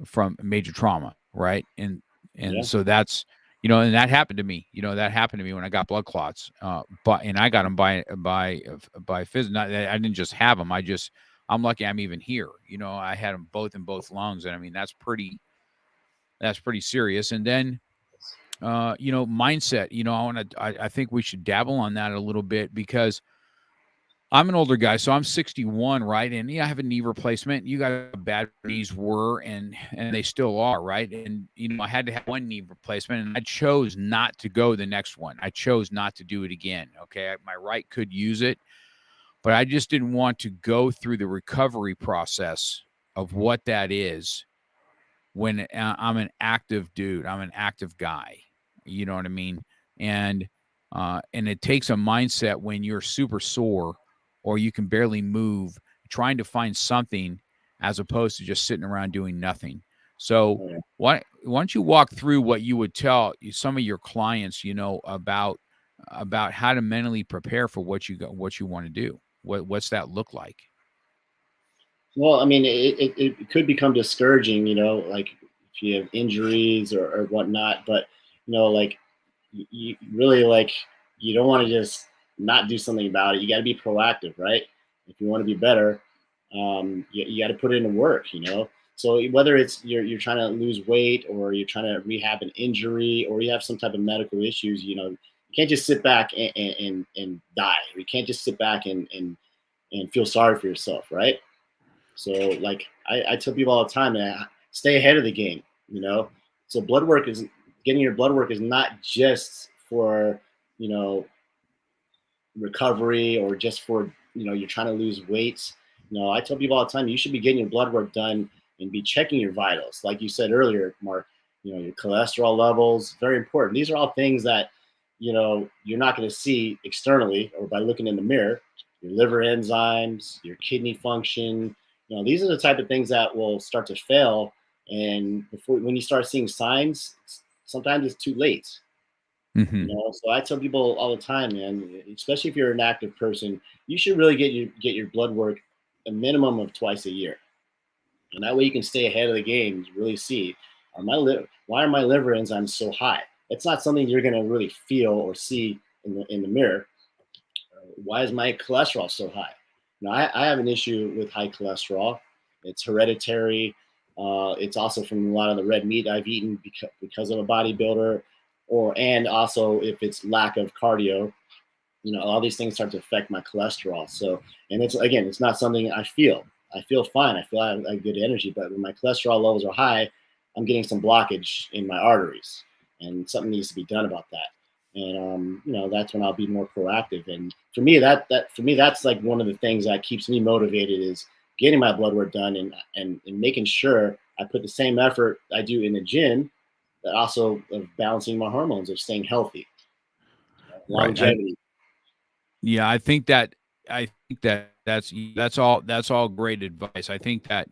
from major trauma, right? And yeah. So that's, and that happened to me. That happened to me when I got blood clots. And I got them by phys. I didn't just have them. I'm lucky I'm even here. I had them both in both lungs, and I mean that's pretty serious. And then, mindset. I think we should dabble on that a little bit, because I'm an older guy, so I'm 61, right? And yeah, I have a knee replacement. You guys, bad knees were, and they still are, right? And I had to have one knee replacement, and I chose not to go the next one. I chose not to do it again. Okay, my right could use it, but I just didn't want to go through the recovery process of what that is when I'm an active dude. I'm an active guy. You know what I mean? And it takes a mindset when you're super sore, or you can barely move, trying to find something as opposed to just sitting around doing nothing. So Oh, yeah. why don't you walk through what you would tell some of your clients, about how to mentally prepare for what you want to do? What's that look like? Well, I mean, it could become discouraging, like if you have injuries or whatnot. But like you really like you don't want to just not do something about it. You got to be proactive, right? If you want to be better, you got to put in the work. So whether it's you're trying to lose weight or you're trying to rehab an injury or you have some type of medical issues, you can't just sit back and die. You can't just sit back and feel sorry for yourself, right? So like I tell people all the time, man, stay ahead of the game, So blood work is getting your blood work is not just for, you know, recovery or just for, you're trying to lose weight. I tell people all the time, you should be getting your blood work done and be checking your vitals. Like you said earlier, Mark, your cholesterol levels, very important. These are all things that, you're not going to see externally or by looking in the mirror. Your liver enzymes, your kidney function, these are the type of things that will start to fail. And when you start seeing signs, sometimes it's too late. Mm-hmm. So I tell people all the time, man, especially if you're an active person, you should really get your blood work a minimum of twice a year, and that way you can stay ahead of the game. Really see, why are my liver enzymes so high? It's not something you're going to really feel or see in the mirror. Why is my cholesterol so high? Now, I have an issue with high cholesterol. It's hereditary. It's also from a lot of the red meat I've eaten because of a bodybuilder, and also if it's lack of cardio. All these things start to affect my cholesterol. So, and it's not something I feel. I feel fine. I feel I have good energy, but when my cholesterol levels are high, I'm getting some blockage in my arteries, and something needs to be done about that. And that's when I'll be more proactive. And for me, that's like one of the things that keeps me motivated is getting my blood work done and making sure I put the same effort I do in the gym, but also of balancing my hormones, of staying healthy, Right. longevity. Yeah, I think that that's all great advice. I think that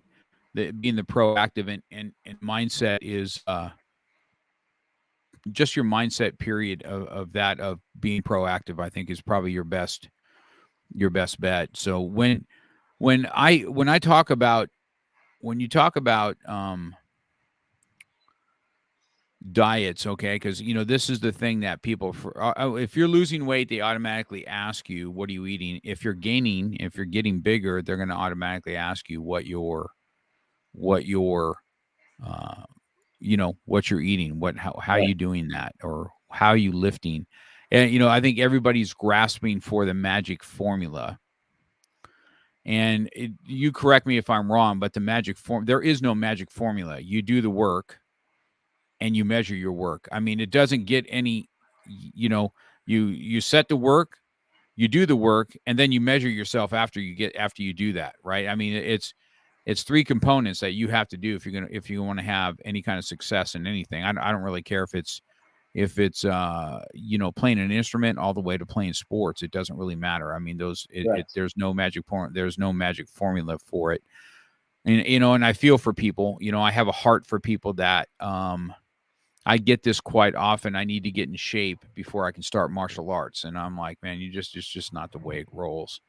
being the proactive and mindset is just your mindset period of being proactive, I think is probably your best bet. So when I talk about when you talk about diets, okay, because this is the thing that people if you're losing weight, they automatically ask you, what are you eating? If you're getting bigger, they're going to automatically ask you what your uh what you're eating, how Right. you doing that, or how you lifting. And I think everybody's grasping for the magic formula. And you correct me if I'm wrong, but there is no magic formula. You do the work and you measure your work. I mean, it doesn't get any, you set the work, you do the work, and then you measure yourself after you do that, right? I mean, it's three components that you have to do if you want to have any kind of success in anything. I don't really care if it's playing an instrument all the way to playing sports. It doesn't really matter. I mean, Right. there's no magic formula for it. And I feel for people. I have a heart for people that I get this quite often. I need to get in shape before I can start martial arts. And I'm like, man, it's just not the way it rolls.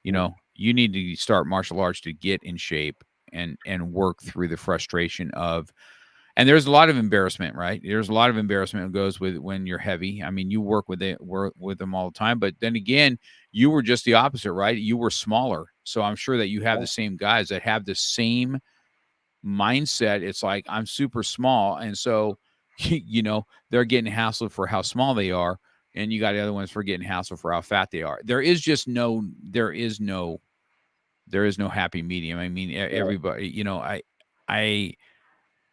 You need to start martial arts to get in shape and work through the frustration of, and there's a lot of embarrassment, right? There's a lot of embarrassment that goes with when you're heavy. I mean, you work with them all the time, but then again, you were just the opposite, right? You were smaller. So I'm sure that you have the same guys that have the same mindset. It's like, I'm super small. And so, they're getting hassled for how small they are. And you got the other ones for getting hassled for how fat they are. There is no happy medium. I mean, Right. everybody, I,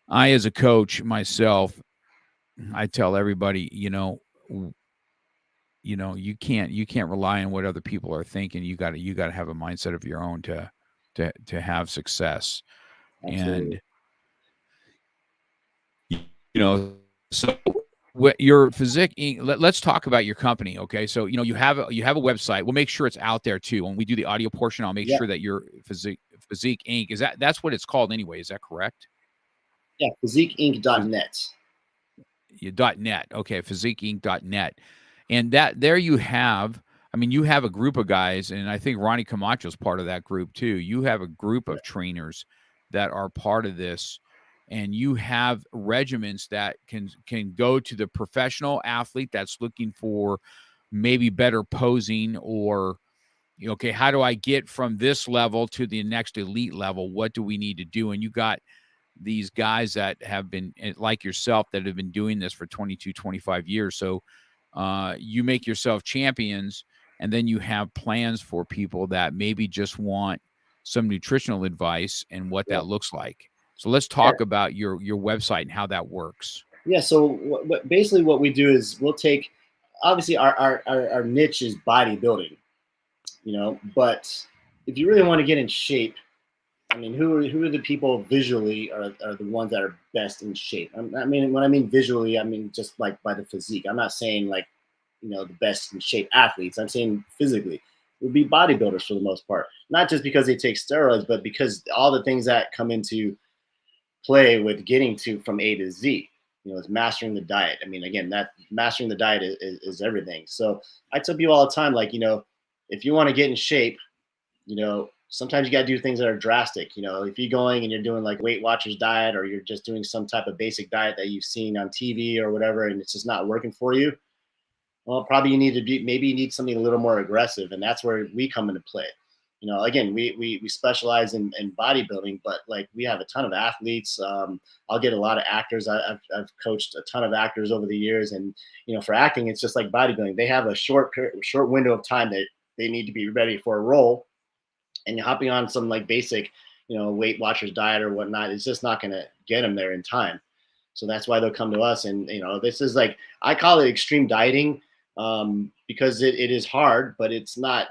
as a coach myself, I tell everybody, you can't rely on what other people are thinking. You got to have a mindset of your own to have success. Absolutely. And so your Physique Inc. Let's talk about your company, okay? So you have a website. We'll make sure it's out there too. When we do the audio portion, I'll make Yeah. sure that your Physique Inc. That's what it's called anyway. Is that correct? Yeah, physiqueinc.net. .net. Okay, physiqueinc.net. And that there you have, I mean, you have a group of guys, and I think Ronnie Camacho's part of that group too. You have a group of trainers that are part of this, and you have regimens that can go to the professional athlete that's looking for maybe better posing, or okay, how do I get from this level to the next elite level? What do we need to do? And you got these guys that have been like yourself that have been doing this for 22, 25 years. So you make yourself champions, and then you have plans for people that maybe just want some nutritional advice and what Yeah. that looks like. So let's Yeah. talk about your website and how that works. Yeah. So basically what we do is we'll take, obviously our niche is bodybuilding, but if you really want to get in shape, I mean, who are the people visually are the ones that are best in shape? I mean, when I mean visually, I mean just like by the physique. I'm not saying like, the best in shape athletes. I'm saying physically would be bodybuilders for the most part. Not just because they take steroids, but because all the things that come into play with getting to from A to Z. It's mastering the diet. I mean, again, that mastering the diet is everything. So I tell people all the time, like, if you want to get in shape, sometimes you got to do things that are drastic. If you're going and you're doing like Weight Watchers diet, or you're just doing some type of basic diet that you've seen on TV or whatever, and it's just not working for you, well, probably maybe you need something a little more aggressive. And that's where we come into play. Again, we specialize in bodybuilding, but like we have a ton of athletes. I'll get a lot of actors. I've coached a ton of actors over the years. And, for acting, it's just like bodybuilding. They have a short window of time that they need to be ready for a role, and you're hopping on some like basic, Weight Watchers diet or whatnot. It's just not going to get them there in time. So that's why they'll come to us. And, this is like, I call it extreme dieting, because it is hard, but it's not,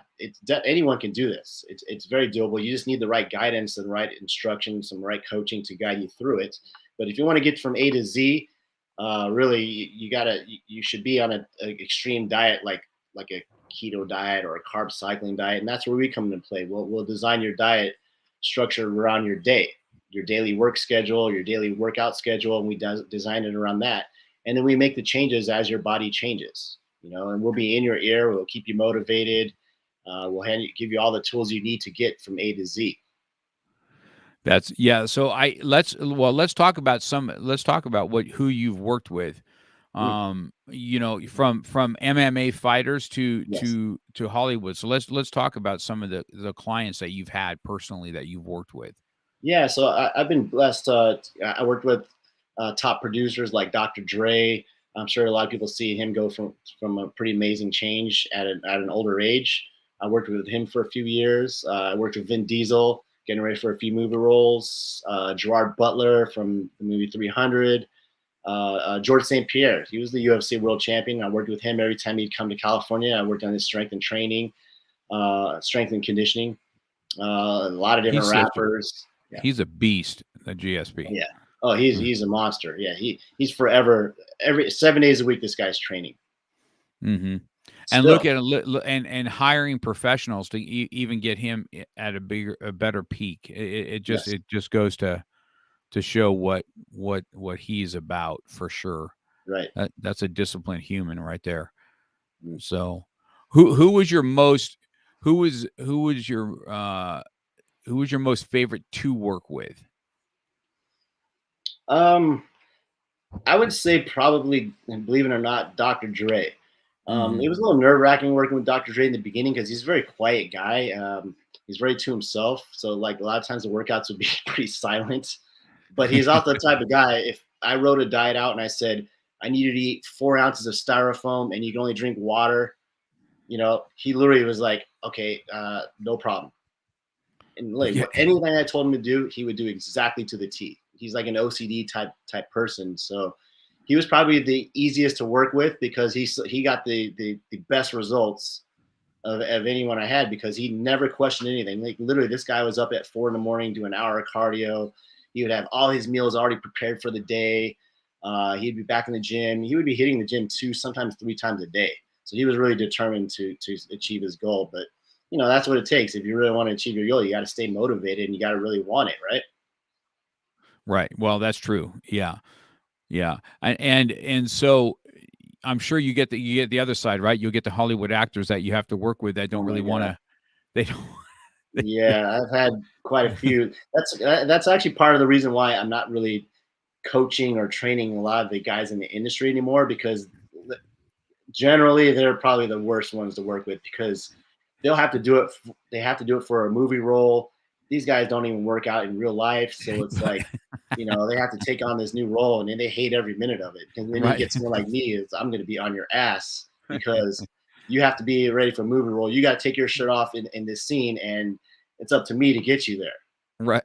anyone can do this. It's very doable. You just need the right guidance and right instruction, some right coaching to guide you through it. But if you want to get from A to Z, really, you should be on an extreme diet, like a keto diet or a carb cycling diet. And that's where we come into play. We'll design your diet structured around your day, your daily work schedule, your daily workout schedule, and we design it around that. And then we make the changes as your body changes, and we'll be in your ear. We'll keep you motivated. We'll give you all the tools you need to get from A to Z. That's So let's talk about who you've worked with. From MMA fighters to Yes. to Hollywood. So let's talk about some of the clients that you've had personally that you've worked with. Yeah, so I've been blessed. I worked with top producers like Dr. Dre. I'm sure a lot of people see him go from a pretty amazing change at an older age. I worked with him for a few years. I worked with Vin Diesel, getting ready for a few movie roles. Gerard Butler from the movie 300. George St. Pierre, he was the UFC world champion. I worked with him every time he'd come to California. I worked on his strength and training, strength and conditioning. A lot of different rappers. Yeah. He's a beast, the GSP. Yeah. Oh, he's a monster. Yeah, he's forever. Every 7 days a week, this guy's training. Mm-hmm. And look at and hiring professionals to even get him at a better peak. It just goes to show what he's about, for sure. Right. That's a disciplined human right there. Mm-hmm. So, who was your most favorite to work with? I would say probably, believe it or not, Dr. Dre. Mm-hmm. It was a little nerve-wracking working with Dr. Dre in the beginning because he's a very quiet guy. He's very to himself. So like a lot of times the workouts would be pretty silent. But he's also the type of guy, if I wrote a diet out and I said, I need you to eat 4 ounces of styrofoam and you can only drink water, he literally was like, okay, no problem. And like anything I told him to do, he would do exactly to the T. He's like an OCD type person. So he was probably the easiest to work with because he got the best results of anyone I had because he never questioned anything. Like literally, this guy was up at 4 a.m. doing an hour of cardio. He would have all his meals already prepared for the day. He'd be back in the gym. He would be hitting the gym 2, sometimes 3 times a day. So he was really determined to achieve his goal. But that's what it takes. If you really want to achieve your goal, you got to stay motivated and you got to really want it, right? Right. Well, that's true. Yeah. Yeah. And so I'm sure you get the other side, right? You'll get the Hollywood actors that you have to work with that Oh don't my really want God. to. They don't. They, Yeah, I've had quite a few. That's actually part of the reason why I'm not really coaching or training a lot of the guys in the industry anymore, because generally they're probably the worst ones to work with, because they'll have to do it. They have to do it for a movie role. These guys don't even work out in real life, so it's like, they have to take on this new role, and then they hate every minute of it. And then you right. get someone like me, is I'm going to be on your ass, because you have to be ready for a movie role. You got to take your shirt off in this scene, and it's up to me to get you there. Right.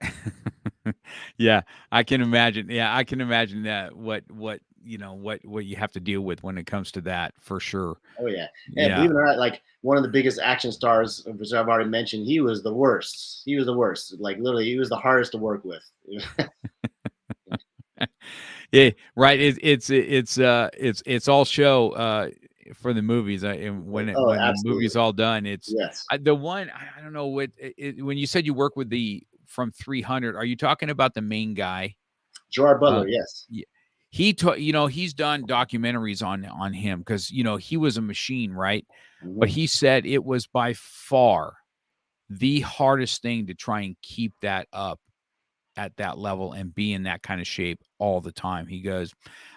Yeah, I can imagine. Yeah, I can imagine that what you have to deal with when it comes to that for sure. Oh yeah, and Yeah. believe it or not, like one of the biggest action stars, which I've already mentioned, he was the worst. He was the worst. Like literally, he was the hardest to work with. Yeah, right. It's all show for the movies. And Oh, when the absolutely. movie's all done, it's Yes. the one. I don't know what when you said you work with the from 300. Are you talking about the main guy? Gerard Uh, Butler, yes. yeah. He's done documentaries on him because he was a machine, right? But Hmm. he said it was by far the hardest thing to try and keep that up at that level and be in that kind of shape all the time. He goes,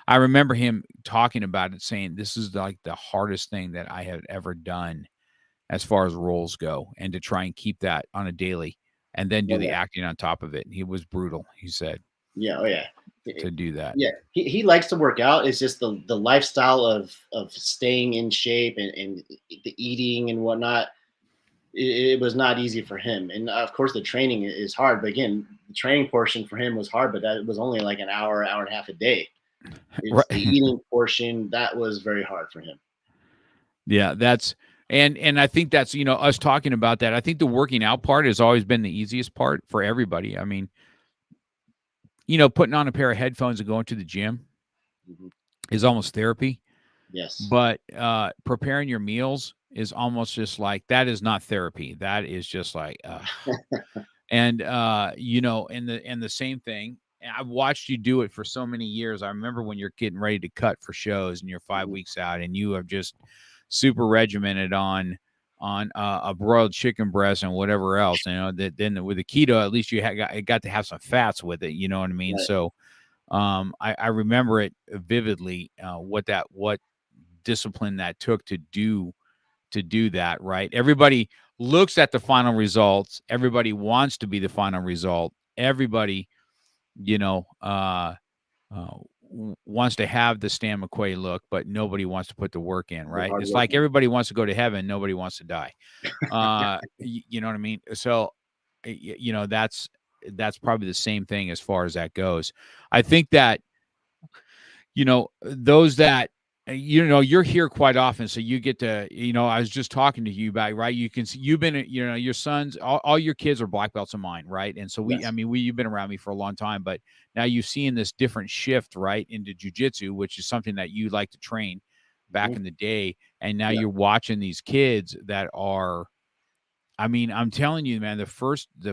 I remember him talking about it, saying, this is like the hardest thing that I have ever done as far as roles go, and to try and keep that on a daily and then do Oh the yeah. acting on top of it. He was brutal, he said, Yeah. Oh yeah. to do that. Yeah. He likes to work out. It's just the lifestyle of staying in shape, and the eating and whatnot. It was not easy for him, and of course the training is hard. But again, the training portion for him was hard, but that was only like an hour, hour and a half a day. It's the Right. eating portion that was very hard for him. Yeah, that's and I think that's, us talking about that. I think the working out part has always been the easiest part for everybody. I mean, putting on a pair of headphones and going to the gym Mhm. is almost therapy. Yes. But preparing your meals is almost just like that is not therapy. That is just like, and and the same thing. And I've watched you do it for so many years. I remember when you're getting ready to cut for shows and you're 5 weeks out, and you have just super regimented on a broiled chicken breast and whatever else. That then with the keto, at least you got to have some fats with it. You know what I mean? Right. So I remember it vividly. What discipline that took to do that, right? Everybody looks at the final results. Everybody wants to be the final result. Everybody, you know, uh, wants to have the Stan McQuay look, but nobody wants to put the work in, The right? hard It's work. like everybody wants to go to heaven, nobody wants to die. You know what I mean? So, that's probably the same thing as far as that goes. I think that those that you're here quite often, so you get to, I was just talking to you about, right? You can see you've been, your sons, all your kids are black belts of mine, right? And so Yes. you've been around me for a long time, but now you've seen this different shift, right, into jujitsu, which is something that you like to train back Hmm. in the day, and now Yeah. you're watching these kids that are, I'm telling you, man, the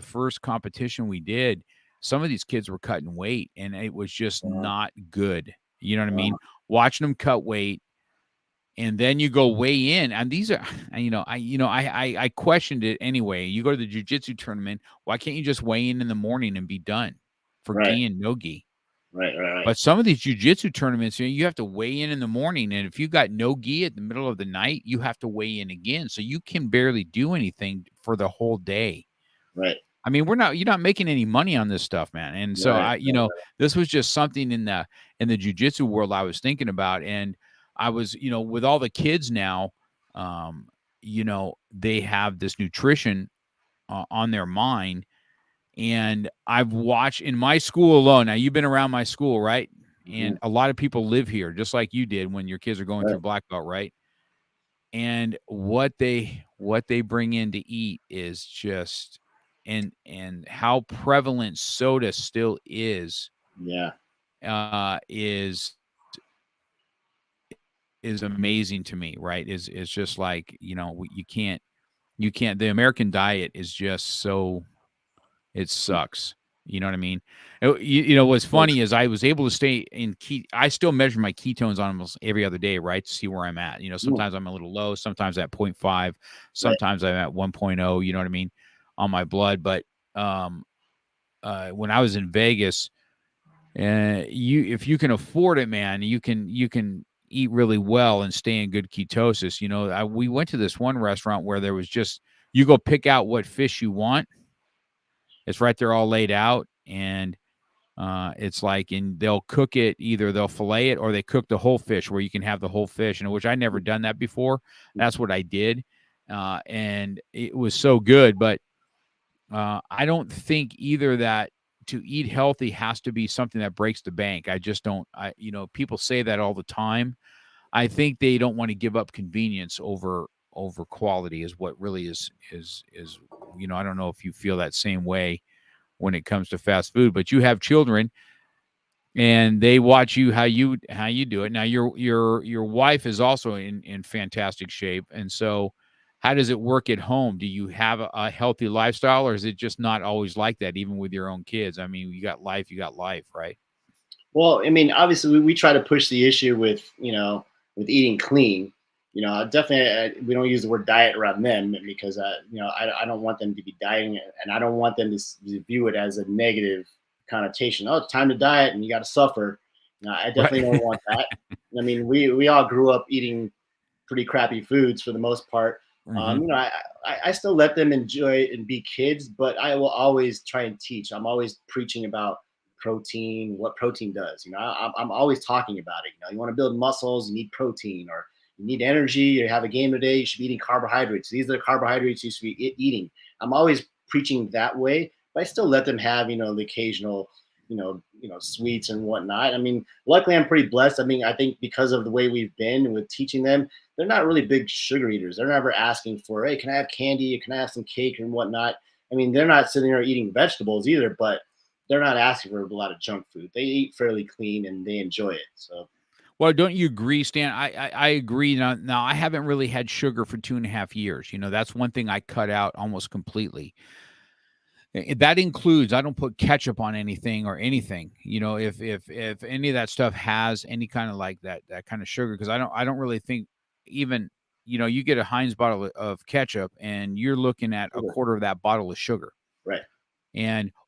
first competition we did, some of these kids were cutting weight, and it was just Uh, not good. You know what I uh, mean? Watching them cut weight, and then you go weigh in, and these are, I questioned it anyway. You go to the jujitsu tournament, why can't you just weigh in the morning and be done for right. gi and no gi? Right. Right. Right. But some of these jujitsu tournaments, you have to weigh in the morning, and if you got no gi at the middle of the night, you have to weigh in again. So you can barely do anything for the whole day. Right. I mean, you're not making any money on this stuff, man. And so Right. Right. this was just something in the jujitsu world I was thinking about. And I was, with all the kids now, they have this nutrition on their mind. And I've watched in my school alone. Now you've been around my school, right? Hmm. And a lot of people live here, just like you did when your kids are going Right. through black belt, right? And what they bring in to eat is just, and how prevalent soda still Yeah. is amazing to me, right? Is just like, you can't, the American diet is just so, it sucks. You know what I mean? What's funny is I was able to stay in I still measure my ketones almost every other day, right? To see where I'm at. Sometimes I'm a little low, sometimes at 0.5, Right. sometimes I'm at 1.0, you know what I mean, on my blood. But when I was in Vegas, if you can afford it, man, you can eat really well and stay in good ketosis. We went to this one restaurant where there was just, you go pick out what fish you want. It's right there all laid out. And it's like, and they'll cook it, either they'll fillet it or they cook the whole fish where you can have the whole fish, which I never done that before. That's what I did. And it was so good. But I don't think either that to eat healthy has to be something that breaks the bank. I just don't. People say that all the time. I think they don't want to give up convenience over quality is what really is. I don't know if you feel that same way when it comes to fast food, but you have children and they watch you how you do it. Now your wife is also in fantastic shape, and so how does it work at home? Do you have a healthy lifestyle, or is it just not always like that, even with your own kids? I mean, you got life, right? Well, I mean, obviously, we try to push the issue with with eating clean. Definitely, we don't use the word diet around them because I don't want them to be dieting, and I don't want them to view it as a negative connotation. Oh, it's time to diet, and you got to suffer. No, I definitely Right. don't want that. I mean, we all grew up eating pretty crappy foods for the most part. Hmm. I still let them enjoy and be kids, but I will always try and teach. I'm always preaching about protein, what protein does. I'm always talking about it. You want to build muscles, you need protein, or you need energy. You have a game today, you should be eating carbohydrates. These are the carbohydrates you should be eating. I'm always preaching that way, but I still let them have the occasional sweets and whatnot. I mean, luckily I'm pretty blessed. I mean, I think because of the way we've been with teaching them, they're not really big sugar eaters. They're never asking for, hey, can I have candy? Can I have some cake and whatnot? I mean, they're not sitting there eating vegetables either, but they're not asking for a lot of junk food. They eat fairly clean and they enjoy it. So Well, don't you agree, Stan? I agree. Now, I haven't really had sugar for 2.5 years. That's one thing I cut out almost completely. That includes, I don't put ketchup on anything or anything. If any of that stuff has any kind of like that kind of sugar, because I don't really think even you get a Heinz bottle of ketchup and you're looking at a sugar, quarter of that bottle of sugar. right?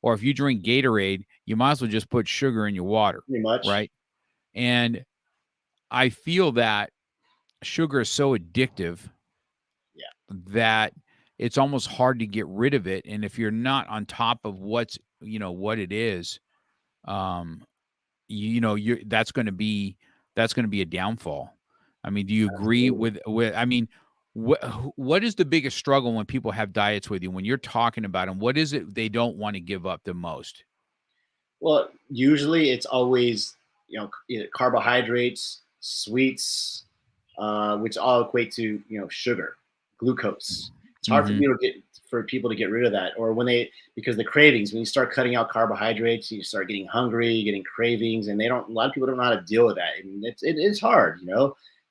Or if you drink Gatorade, you might as well just put sugar in your water, Pretty much. right? And I feel that sugar is so addictive Yeah. that it's almost hard to get rid of it. And if you're not on top of what it is, um, you're that's going to be a downfall. I mean, do you agree Absolutely. with, I mean, what is the biggest struggle when people have diets with you, when you're talking about them? What is it they don't want to give up the most? Well, usually it's always either carbohydrates, sweets, which all equate to sugar, glucose. It's hard for Hmm. people to get rid of that, or because the cravings. When you start cutting out carbohydrates, you start getting hungry, getting cravings, and a lot of people don't know how to deal with that. And it's hard.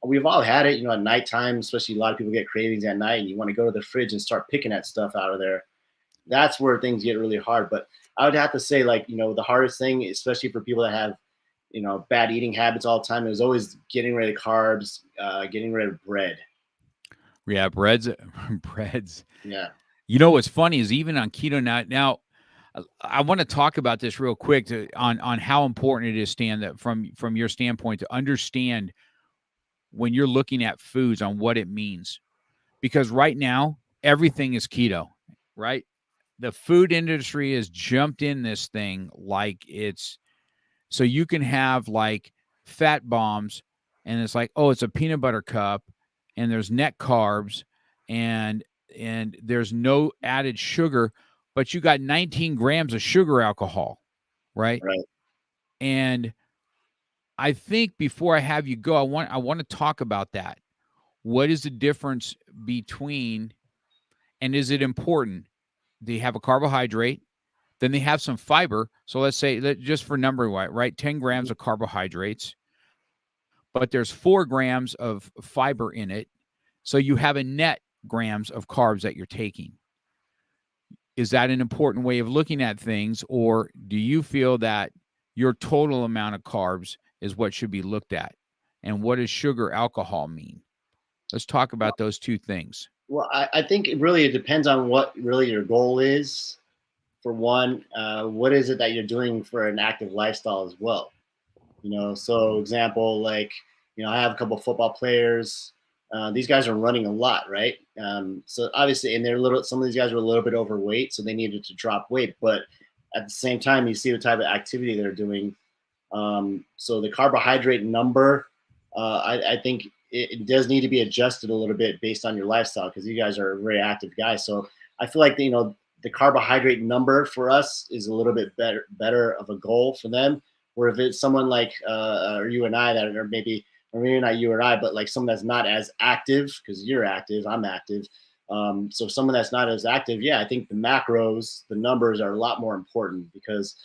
We've all had it. At nighttime, especially a lot of people get cravings at night, and you want to go to the fridge and start picking that stuff out of there. That's where things get really hard. But I would have to say, like, the hardest thing, especially for people that have, bad eating habits all the time, is always getting rid of carbs, getting rid of bread. Yeah, breads, breads. Yeah. What's funny is even on keto now, I want to talk about this real quick on how important it is, Stan, that from your standpoint to understand when you're looking at foods on what it means. Because right now, everything is keto, right? The food industry has jumped in this thing like it's so you can have like fat bombs and it's like, oh, it's a peanut butter cup and there's net carbs and there's no added sugar, but you got 19 grams of sugar alcohol, right? Right. And I think before I have you go, I want to talk about that. What is the difference between, and is it important? They have a carbohydrate, then they have some fiber. So let's say that just for number right, 10 grams of carbohydrates, but there's 4 grams of fiber in it. So you have a net grams of carbs that you're taking. is that an important way of looking at things, or do you feel that your total amount of carbs is what should be looked at? And what does sugar alcohol mean? Let's talk about those two things. Well, I think it depends on what really your goal is. For one, what is it that you're doing for an active lifestyle as well? So example, like, I have a couple of football players. These guys are running a lot, right? So obviously, and some of these guys were a little bit overweight, so they needed to drop weight. But at the same time, you see the type of activity they're doing. So the carbohydrate number, I think it does need to be adjusted a little bit based on your lifestyle, because you guys are very active guys. So I feel like the carbohydrate number for us is a little bit better of a goal for them. Where if it's someone like or you and I that are maybe, or maybe not you or I, but like someone that's not as active, because you're active, I'm active. So someone that's not as active, yeah, I think the macros, the numbers are a lot more important, because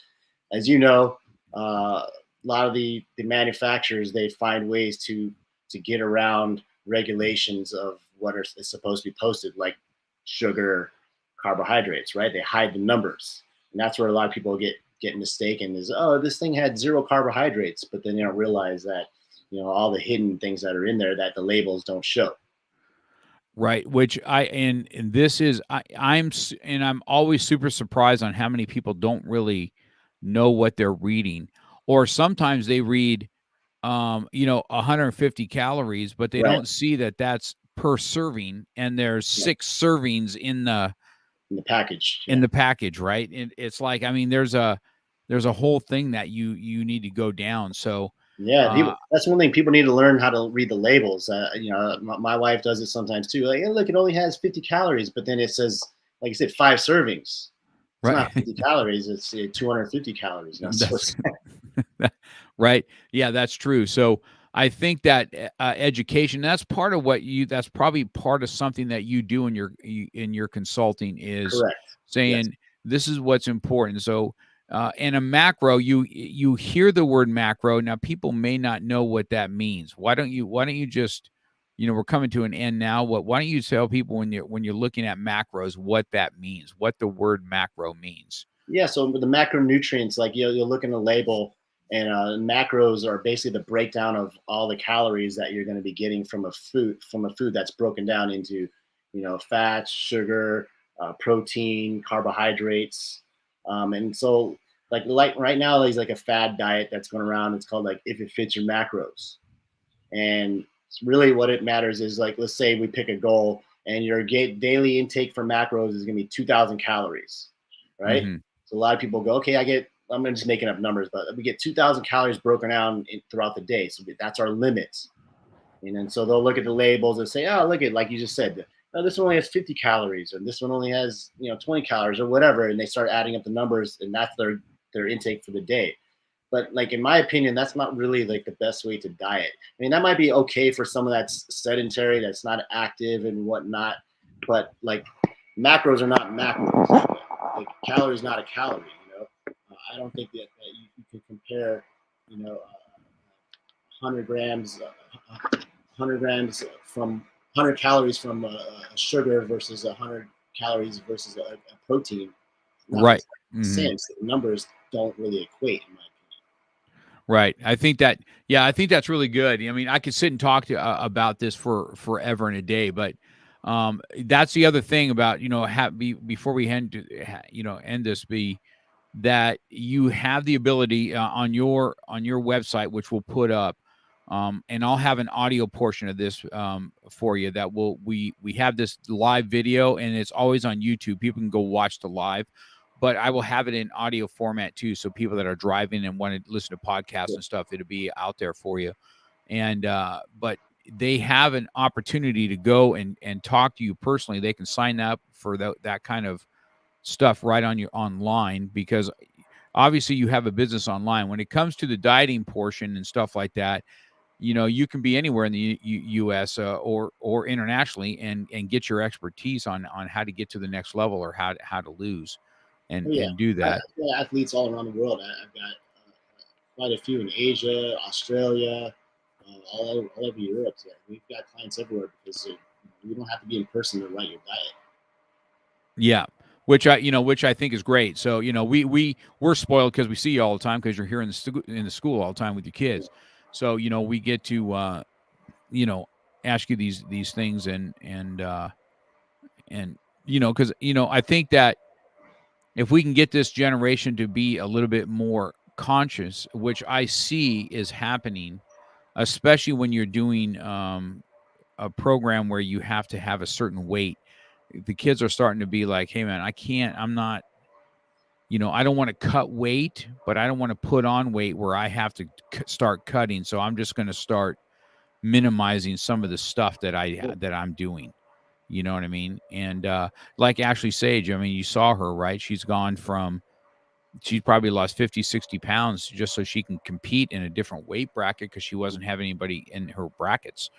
as you know, a lot of the manufacturers, they find ways to get around regulations of what is supposed to be posted, like sugar, carbohydrates, right? They hide the numbers, and that's where a lot of people get mistaken. Is, oh, this thing had 0 carbohydrates, but then they don't realize that all the hidden things that are in there that the labels don't show. Right, which and this is I'm always super surprised on how many people don't really know what they're reading, or sometimes they read 150 calories, but they Right. don't see that that's per serving, and there's Yeah. 6 servings in the package. in Yeah. the package, right? And it's like, I mean, there's a whole thing that you need to go down. So Yeah, that's one thing people need to learn, how to read the labels. My wife does it sometimes too. Like, hey, look, it only has 50 calories, but then it says, like you said, 5 servings. It's not right. 50 calories. It's 250 calories. So That's right. Yeah, that's true. So I think that education, that's probably part of something that you do in your consulting, is correct. Yes. saying this is what's important. So in a macro, you hear the word macro. Now people may not know what that means. Why don't you just, we're coming to an end now. Why don't you tell people when you're looking at macros, what that means, what the word macro means? Yeah. So the macronutrients, like you'll look in the label, and macros are basically the breakdown of all the calories that you're going to be getting from a food that's broken down into, fats, sugar, protein, carbohydrates, and so like right now there's like a fad diet that's going around. It's called, like, if it fits your macros, and it's really what it matters is, like, let's say we pick a goal, and your daily intake for macros is going to be 2,000 calories, right? Hmm. So a lot of people go, okay, I'm just making up numbers, but we get 2,000 calories broken down throughout the day. So that's our limits. And then so they'll look at the labels and say, oh, look at, like you just said, oh, this one only has 50 calories, or this one only has 20 calories, or whatever. And they start adding up the numbers, and that's their intake for the day. But, like, in my opinion, that's not really like the best way to diet. I mean, that might be okay for someone that's sedentary, that's not active and whatnot, but like macros are not macros. Like, calorie is not a calorie. I don't think that you can compare, 100 grams, 100 grams from 100 calories from sugar versus 100 calories versus a protein. Not Right. the same. So the numbers don't really equate, in my opinion. Right. I think that's really good. I mean, I could sit and talk to about this for forever and a day, but that's the other thing about, before we end this, be that you have the ability on your website, which we'll put up, and I'll have an audio portion of this for you, that we have this live video, and it's always on YouTube. People can go watch the live, but I will have it in audio format too. So people that are driving and want to listen to podcasts and stuff, it'll be out there for you. And, but they have an opportunity to go and talk to you personally. They can sign up for that kind of stuff right on your online, because obviously you have a business online. When it comes to the dieting portion and stuff like that, you can be anywhere in the U.S. Or internationally, and get your expertise on how to get to the next level, or how to lose Oh, yeah. and do that. I've got athletes all around the world. I've got quite a few in Asia, Australia, all over Europe. So we've got clients everywhere, because we don't have to be in person to write your diet. Yeah. which I think is great. So, we're spoiled because we see you all the time because you're here in the school all the time with your kids. So, we get to, ask you these things and, because, I think that if we can get this generation to be a little bit more conscious, which I see is happening, especially when you're doing, a program where you have to have a certain weight, the kids are starting to be like, hey man, I'm not, I don't want to cut weight, but I don't want to put on weight where I have to start cutting. So I'm just going to start minimizing some of the stuff that I'm doing. You know what I mean? And like Ashley Sage, I mean, you saw her, right? She's probably lost 50, 60 pounds just so she can compete in a different weight bracket because she wasn't having anybody in her brackets,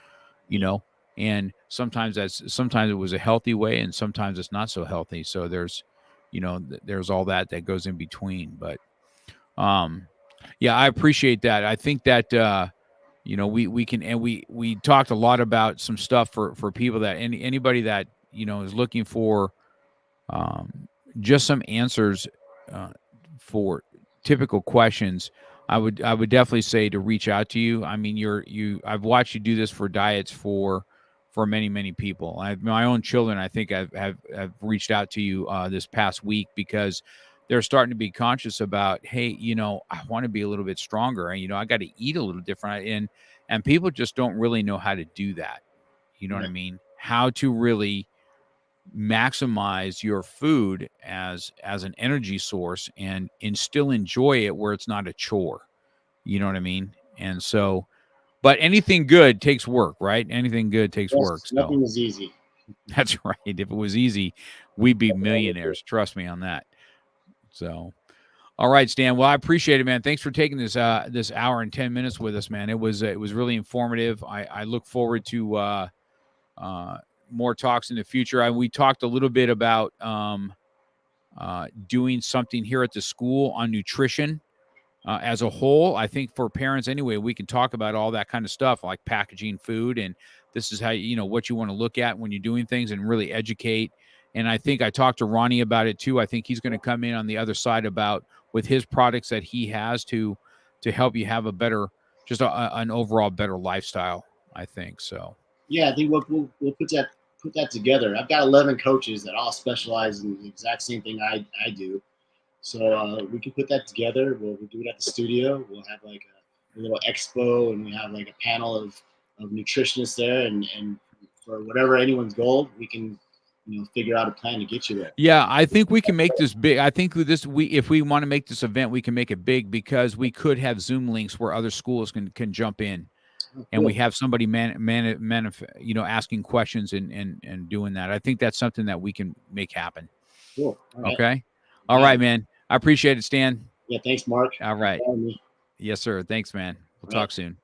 and sometimes it was a healthy way and sometimes it's not so healthy. So there's all that goes in between. But yeah, I appreciate that. I think that we can, and we talked a lot about some stuff for people that anybody that is looking for just some answers for typical questions. I would definitely say to reach out to you. I mean, I've watched you do this for diets for many, many people. My own children, I think have reached out to you this past week because they're starting to be conscious about, hey, I want to be a little bit stronger, and I got to eat a little different, and people just don't really know how to do that. You know what I mean? How to really maximize your food as an energy source and still enjoy it where it's not a chore. You know what I mean? And so, but anything good takes work, right? Anything good takes work. So nothing is easy. That's right. If it was easy, we'd be millionaires. Trust me on that. So, all right, Stan. Well, I appreciate it, man. Thanks for taking this hour and 10 minutes with us, man. It was really informative. I look forward to more talks in the future. We talked a little bit about doing something here at the school on nutrition as a whole. I think for parents anyway, we can talk about all that kind of stuff like packaging food, and this is how what you want to look at when you're doing things and really educate. And I think I talked to Ronnie about it too. I think he's going to come in on the other side about with his products that he has to help you have a better, just an overall better lifestyle. I think so. Yeah, I think we'll put that together. I've got 11 coaches that all specialize in the exact same thing I do. So we can put that together. We'll do it at the studio. We'll have like a little expo, and we have like a panel of nutritionists there, and for whatever anyone's goal, we can figure out a plan to get you there. Yeah, I think we can make this big. I think if we want to make this event, we can make it big because we could have Zoom links where other schools can jump in. And we have somebody asking questions and doing that. I think that's something that we can make happen. Cool. All right. Okay. All right, man. I appreciate it, Stan. Yeah. Thanks, Mark. All right. Yes, sir. Thanks, man. We'll talk soon.